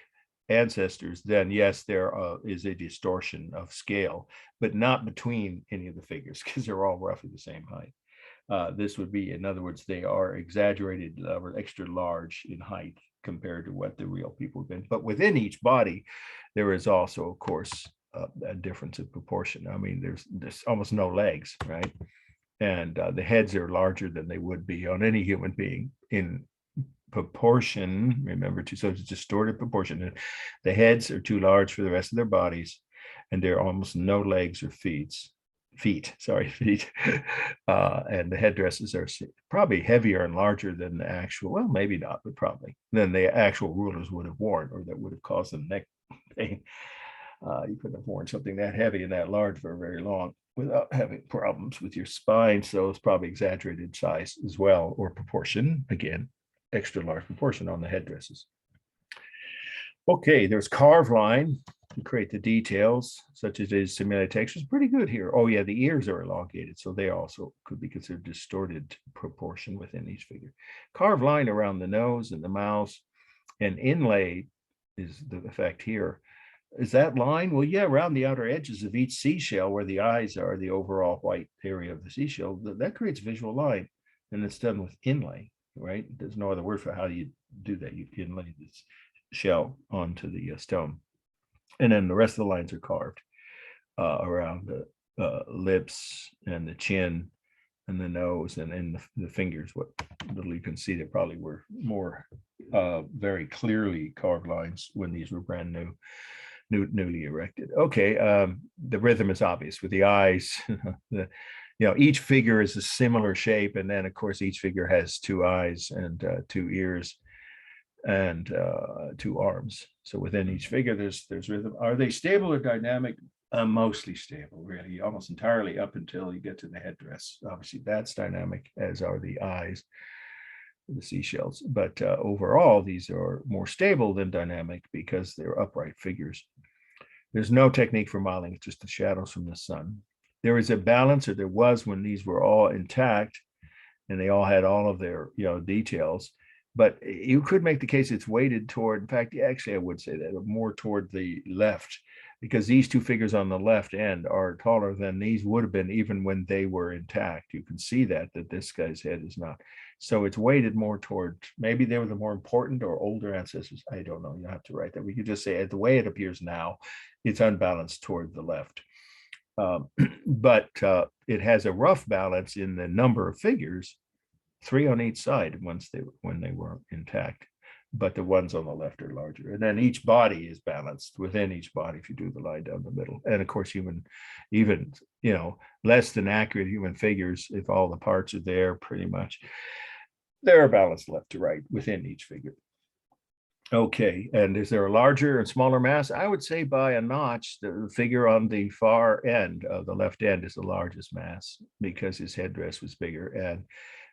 Ancestors, then yes, there is a distortion of scale, but not between any of the figures because they're all roughly the same height. This would be, in other words, they are exaggerated or extra large in height compared to what the real people have been. But within each body, there is also, of course, a difference in proportion. I mean, there's almost no legs, right? And the heads are larger than they would be on any human being in proportion. Remember, so it's distorted proportion. The heads are too large for the rest of their bodies, and there are almost no legs or feet. And the headdresses are probably heavier and larger than the actual, well, maybe not, but probably than the actual rulers would have worn, or that would have caused them neck pain. You couldn't have worn something that heavy and that large for very long without having problems with your spine. So it's probably exaggerated size as well, or proportion. Again, extra large proportion on the headdresses. Okay, there's carved line to create the details, such as is simulated textures. Pretty good here. Oh yeah, the ears are elongated, so they also could be considered distorted proportion within each figure. Carved line around the nose and the mouth, and inlay is the effect here. Is that line? Well, yeah, around the outer edges of each seashell where the eyes are, the overall white area of the seashell, that creates visual line, and it's done with inlay, right? There's no other word for how you do that. You inlay this shell onto the stone. And then the rest of the lines are carved around the lips and the chin and the nose and in the fingers. What little you can see, there probably were more very clearly carved lines when these were brand newly erected. Okay, the rhythm is obvious with the eyes. Each figure is a similar shape, and then of course each figure has two eyes and two ears and two arms. So within each figure, there's rhythm. Are they stable or dynamic? Mostly stable, really, almost entirely up until you get to the headdress. Obviously, that's dynamic, as are the eyes, the seashells. But overall, these are more stable than dynamic because they're upright figures. There's no technique for modeling, it's just the shadows from the sun. There is a balance, or there was when these were all intact and they all had all of their details. But you could make the case it's weighted toward, in fact, actually, I would say that more toward the left, because these two figures on the left end are taller than these would have been even when they were intact. You can see that this guy's head is not. So it's weighted more toward, maybe they were the more important or older ancestors. I don't know. You have to write that. We could just say the way it appears now, it's unbalanced toward the left. But it has a rough balance in the number of figures, 3 on each side when they were intact, but the ones on the left are larger. And then each body is balanced within each body if you do the line down the middle. And of course, even less than accurate human figures, if all the parts are there, pretty much they're balanced left to right within each figure. Okay, and is there a larger and smaller mass? I would say by a notch. The figure on the far end of the left end is the largest mass because his headdress was bigger, and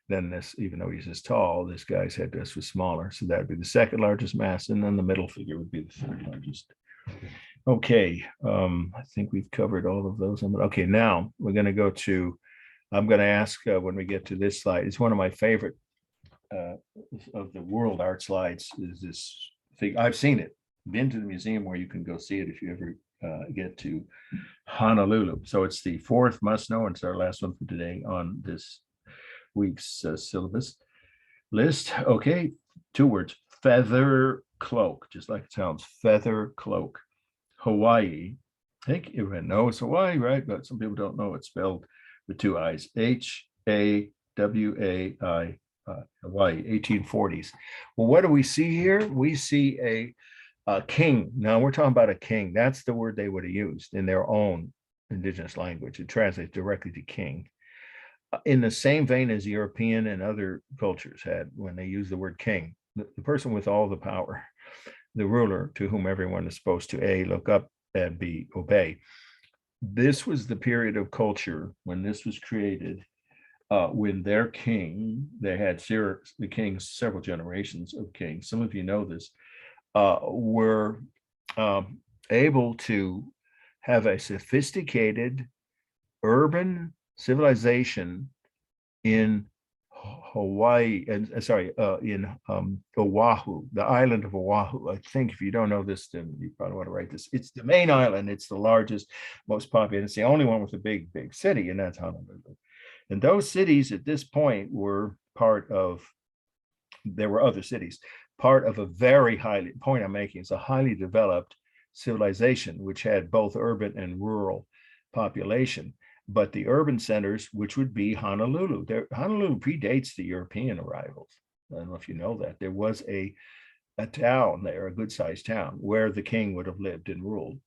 then this, even though he's as tall, this guy's headdress was smaller. So that would be the second largest mass, and then the middle figure would be the third largest. Okay, I think we've covered all of those. Okay, now we're going to go to, I'm going to ask when we get to this slide, it's one of my favorite of the world art slides, is this thing. I've seen it, been to the museum where you can go see it if you ever get to Honolulu. So it's the fourth must know, and it's our last one for today on this week's syllabus list. Okay, 2 words: feather cloak, just like it sounds, feather cloak. Hawaii. I think everyone knows Hawaii, right? But some people don't know it's spelled with 2 I's. Hawai, Hawaii, 1840s. Well, what do we see here? We see a king. Now we're talking about a king. That's the word they would have used in their own indigenous language. It translates directly to king. In the same vein as European and other cultures had when they use the word king, the person with all the power. the ruler to whom everyone is supposed to A, look up, and B, obey. This was the period of culture when this was created, when their king, they had the kings, several generations of kings, some of you know this, were able to have a sophisticated urban civilization in Hawaii, and in Oahu, the island of Oahu. I think if you don't know this, then you probably want to write this. It's the main island. It's the largest, most populated. It's the only one with a big city, and that's Honolulu. And those cities at this point were part of, there were other cities, part of a very highly, point I'm making is a highly developed civilization, which had both urban and rural population. But the urban centers, which would be Honolulu, Honolulu predates the European arrivals. I don't know if you know that. There was a town there, a good sized town, where the king would have lived and ruled.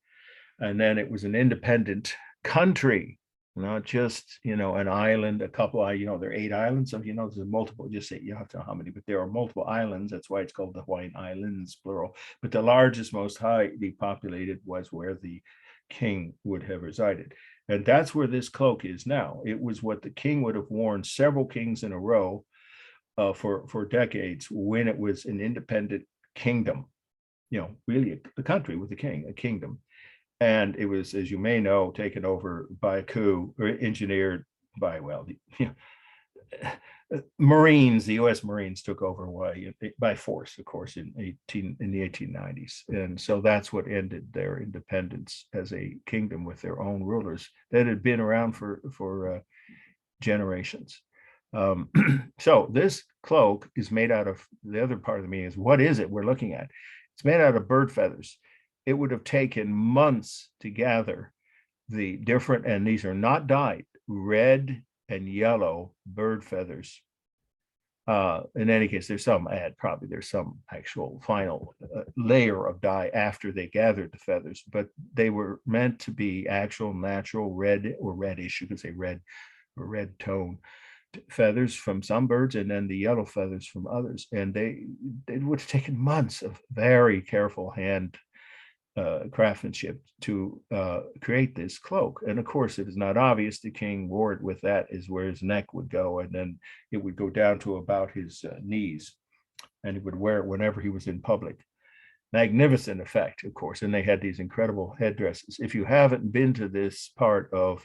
And then it was an independent country, not just, an island, a couple, there are 8 islands. So, there's multiple, just say, you have to know how many, but there are multiple islands. That's why it's called the Hawaiian Islands, plural. But the largest, most highly populated was where the king would have resided. And that's where this cloak is now. It was what the king would have worn several kings in a row for decades when it was an independent kingdom, really a country with a king, a kingdom. And it was, as you may know, taken over by a coup, or engineered by, Marines. The U.S. Marines took over Hawaii by force, of course, in the 1890s. And so that's what ended their independence as a kingdom with their own rulers that had been around for generations. So this cloak is made out of, the other part of the meaning is, what is it we're looking at? It's made out of bird feathers. It would have taken months to gather the different, and these are not dyed, red and yellow bird feathers. In any case, there's some actual final layer of dye after they gathered the feathers, but they were meant to be actual natural red or reddish, you could say red or red tone feathers from some birds, and then the yellow feathers from others. And it would have taken months of very careful hand craftsmanship to create this cloak. And of course, it is not obvious the king wore it with that is where his neck would go, and then it would go down to about his knees, and he would wear it whenever he was in public. Magnificent effect, of course. And they had these incredible headdresses. If you haven't been to this part of,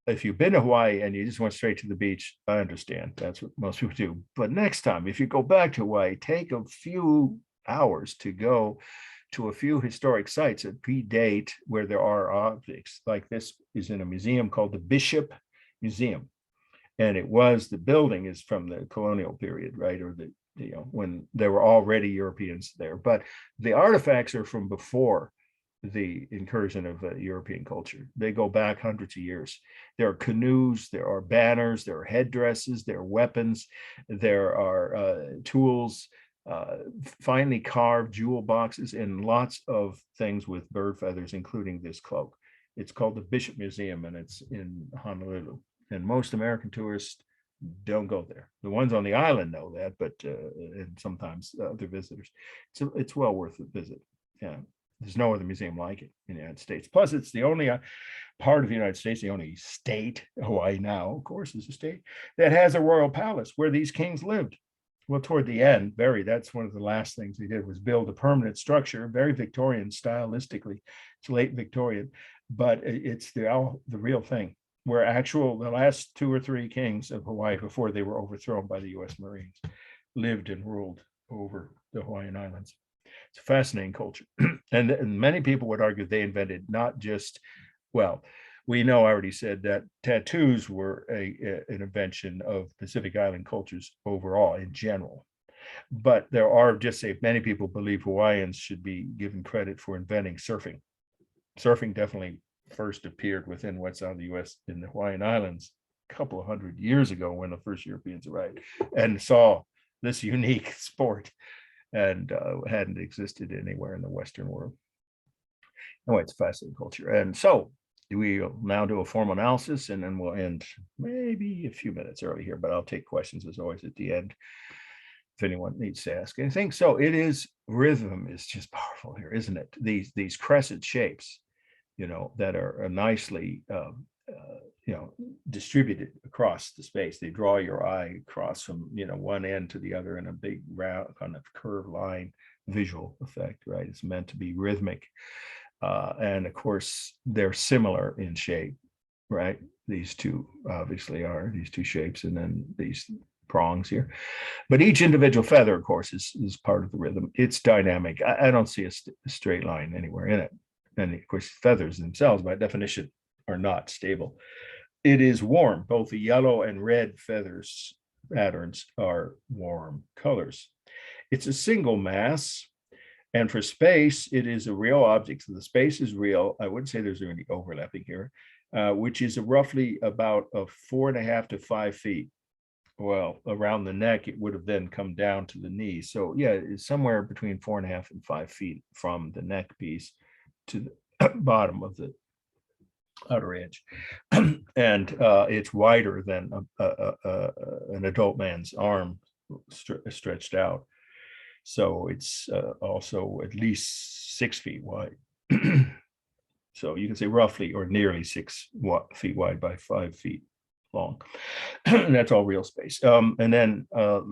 if you've been to Hawaii and you just went straight to the beach, I understand. That's what most people do. But next time, if you go back to Hawaii, take a few hours to go to a few historic sites that predate where there are objects. Like this is in a museum called the Bishop Museum. And the building is from the colonial period, right? Or when there were already Europeans there. But the artifacts are from before the incursion of European culture. They go back hundreds of years. There are canoes, there are banners, there are headdresses, there are weapons, there are tools, finely carved jewel boxes, and lots of things with bird feathers, including this cloak. It's called the Bishop Museum, and it's in Honolulu. And most American tourists don't go there. The ones on the island know that, but and sometimes other visitors. So it's well worth a visit. Yeah, there's no other museum like it in the United States. Plus, it's the only part of the United States, the only state, Hawaii now, of course, is a state, that has a royal palace where these kings lived. Well, toward the end, that's one of the last things they did was build a permanent structure, very Victorian stylistically. It's late Victorian, but it's the real thing, where the last 2 or 3 kings of Hawaii before they were overthrown by the U.S. Marines lived and ruled over the Hawaiian Islands. It's a fascinating culture. And many people would argue they invented not just, we know, I already said that tattoos were an invention of Pacific Island cultures overall in general. But there are, many people believe Hawaiians should be given credit for inventing surfing. Surfing definitely first appeared within what's on the U.S. in the Hawaiian Islands a couple of 100 years ago when the first Europeans arrived and saw this unique sport, and hadn't existed anywhere in the Western world. Anyway, it's a fascinating culture. And so we'll now do a formal analysis, and then we'll end maybe a few minutes early here, but I'll take questions as always at the end. if anyone needs to ask anything. So it is, rhythm is just powerful here, isn't it? These crescent shapes, that are nicely, distributed across the space. They draw your eye across from, one end to the other in a big round kind of curved line visual effect, right? It's meant to be rhythmic. And of course, they're similar in shape, right? These two obviously are these two shapes, and then these prongs here. But each individual feather, of course, is part of the rhythm. It's dynamic. I don't see a straight line anywhere in it. And of course, feathers themselves, by definition, are not stable. It is warm. Both the yellow and red feathers patterns are warm colors. It's a single mass. And for space, it is a real object. So the space is real. I wouldn't say there's any overlapping here, which is roughly about 4.5 to 5 feet. Well, around the neck, it would have then come down to the knee. So yeah, it's somewhere between 4.5 and 5 feet from the neck piece to the bottom of the outer edge. And it's wider than an adult man's arm stretched out. So it's also at least 6 feet wide. So you can say roughly or nearly 6 feet wide by 5 feet long. And that's all real space. And then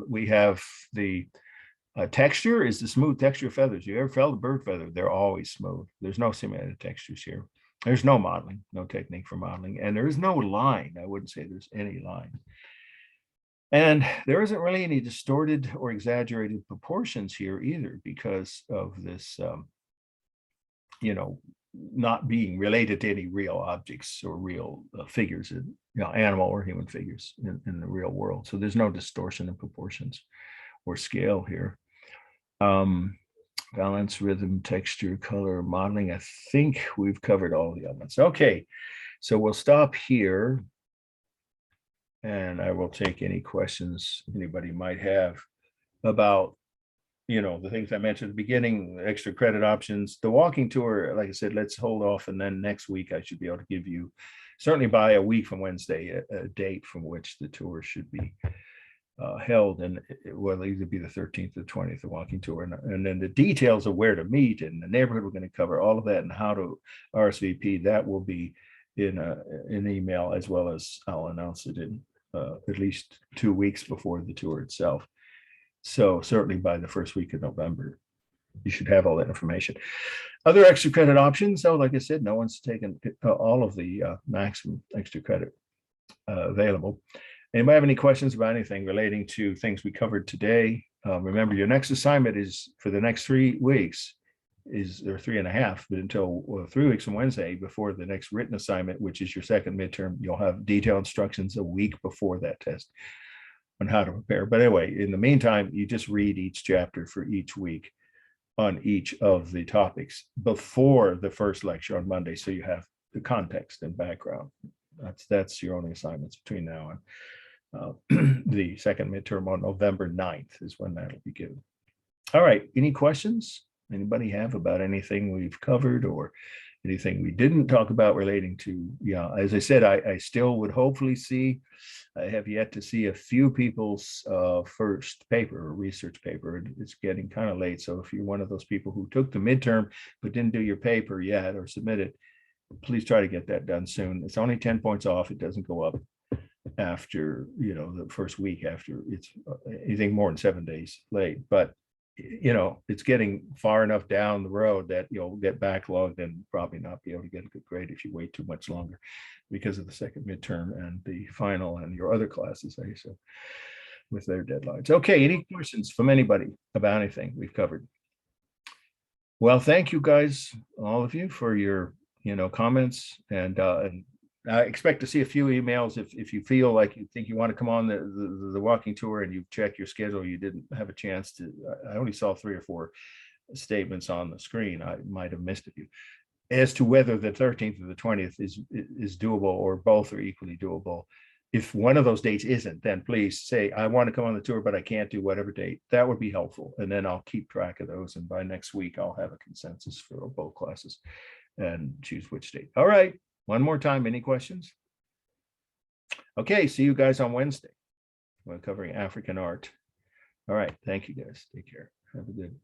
we have the texture is the smooth texture of feathers. You ever felt a bird feather? They're always smooth. There's no simulated textures here. There's no modeling, no technique for modeling. And there is no line. I wouldn't say there's any line. And there isn't really any distorted or exaggerated proportions here either, because of this, not being related to any real objects or real figures, in, animal or human figures in the real world. So there's no distortion in proportions or scale here. Balance, rhythm, texture, color, modeling. I think we've covered all the elements. Okay, so we'll stop here. And I will take any questions anybody might have about, the things I mentioned at the beginning, extra credit options, the walking tour. Like I said, let's hold off. And then next week, I should be able to give you, certainly by a week from Wednesday, a date from which the tour should be held. And it will either be the 13th or 20th, the walking tour. And then the details of where to meet and the neighborhood, we're going to cover all of that, and how to RSVP. That will be in an email, as well as I'll announce it in at least 2 weeks before the tour itself. So certainly by the first week of November, you should have all that information. Other extra credit options. So like I said, no one's taken all of the maximum extra credit available. Anybody have any questions about anything relating to things we covered today? Remember, your next assignment is for the next 3 weeks. Or 3.5, but until 3 weeks from Wednesday before the next written assignment, which is your second midterm. You'll have detailed instructions a week before that test on how to prepare. But anyway, in the meantime, you just read each chapter for each week on each of the topics before the first lecture on Monday, so you have the context and background. That's your only assignments between now and the second midterm on November 9th is when that'll be given. All right, any questions anybody have about anything we've covered or anything we didn't talk about relating to, as I said, I still would hopefully see, I have yet to see a few people's first paper or research paper. It's getting kind of late. So if you're one of those people who took the midterm but didn't do your paper yet or submit it, please try to get that done soon. It's only 10 points off. It doesn't go up after, the first week after. It's anything more than 7 days late, but it's getting far enough down the road that you'll get backlogged and probably not be able to get a good grade if you wait too much longer because of the second midterm and the final and your other classes, so with their deadlines. Okay, any questions from anybody about anything we've covered? Well, thank you guys, all of you, for your comments, and I expect to see a few emails if you feel like you think you want to come on the walking tour and you've checked your schedule, you didn't have a chance to. I only saw 3 or 4 statements on the screen. I might have missed a few. As to whether the 13th or the 20th is doable or both are equally doable. If one of those dates isn't, then please say, I want to come on the tour, but I can't do whatever date. That would be helpful. And then I'll keep track of those. And by next week, I'll have a consensus for both classes and choose which date. All right. One more time, any questions? Okay, see you guys on Wednesday. We're covering African art. All right. Thank you, guys. Take care. Have a good.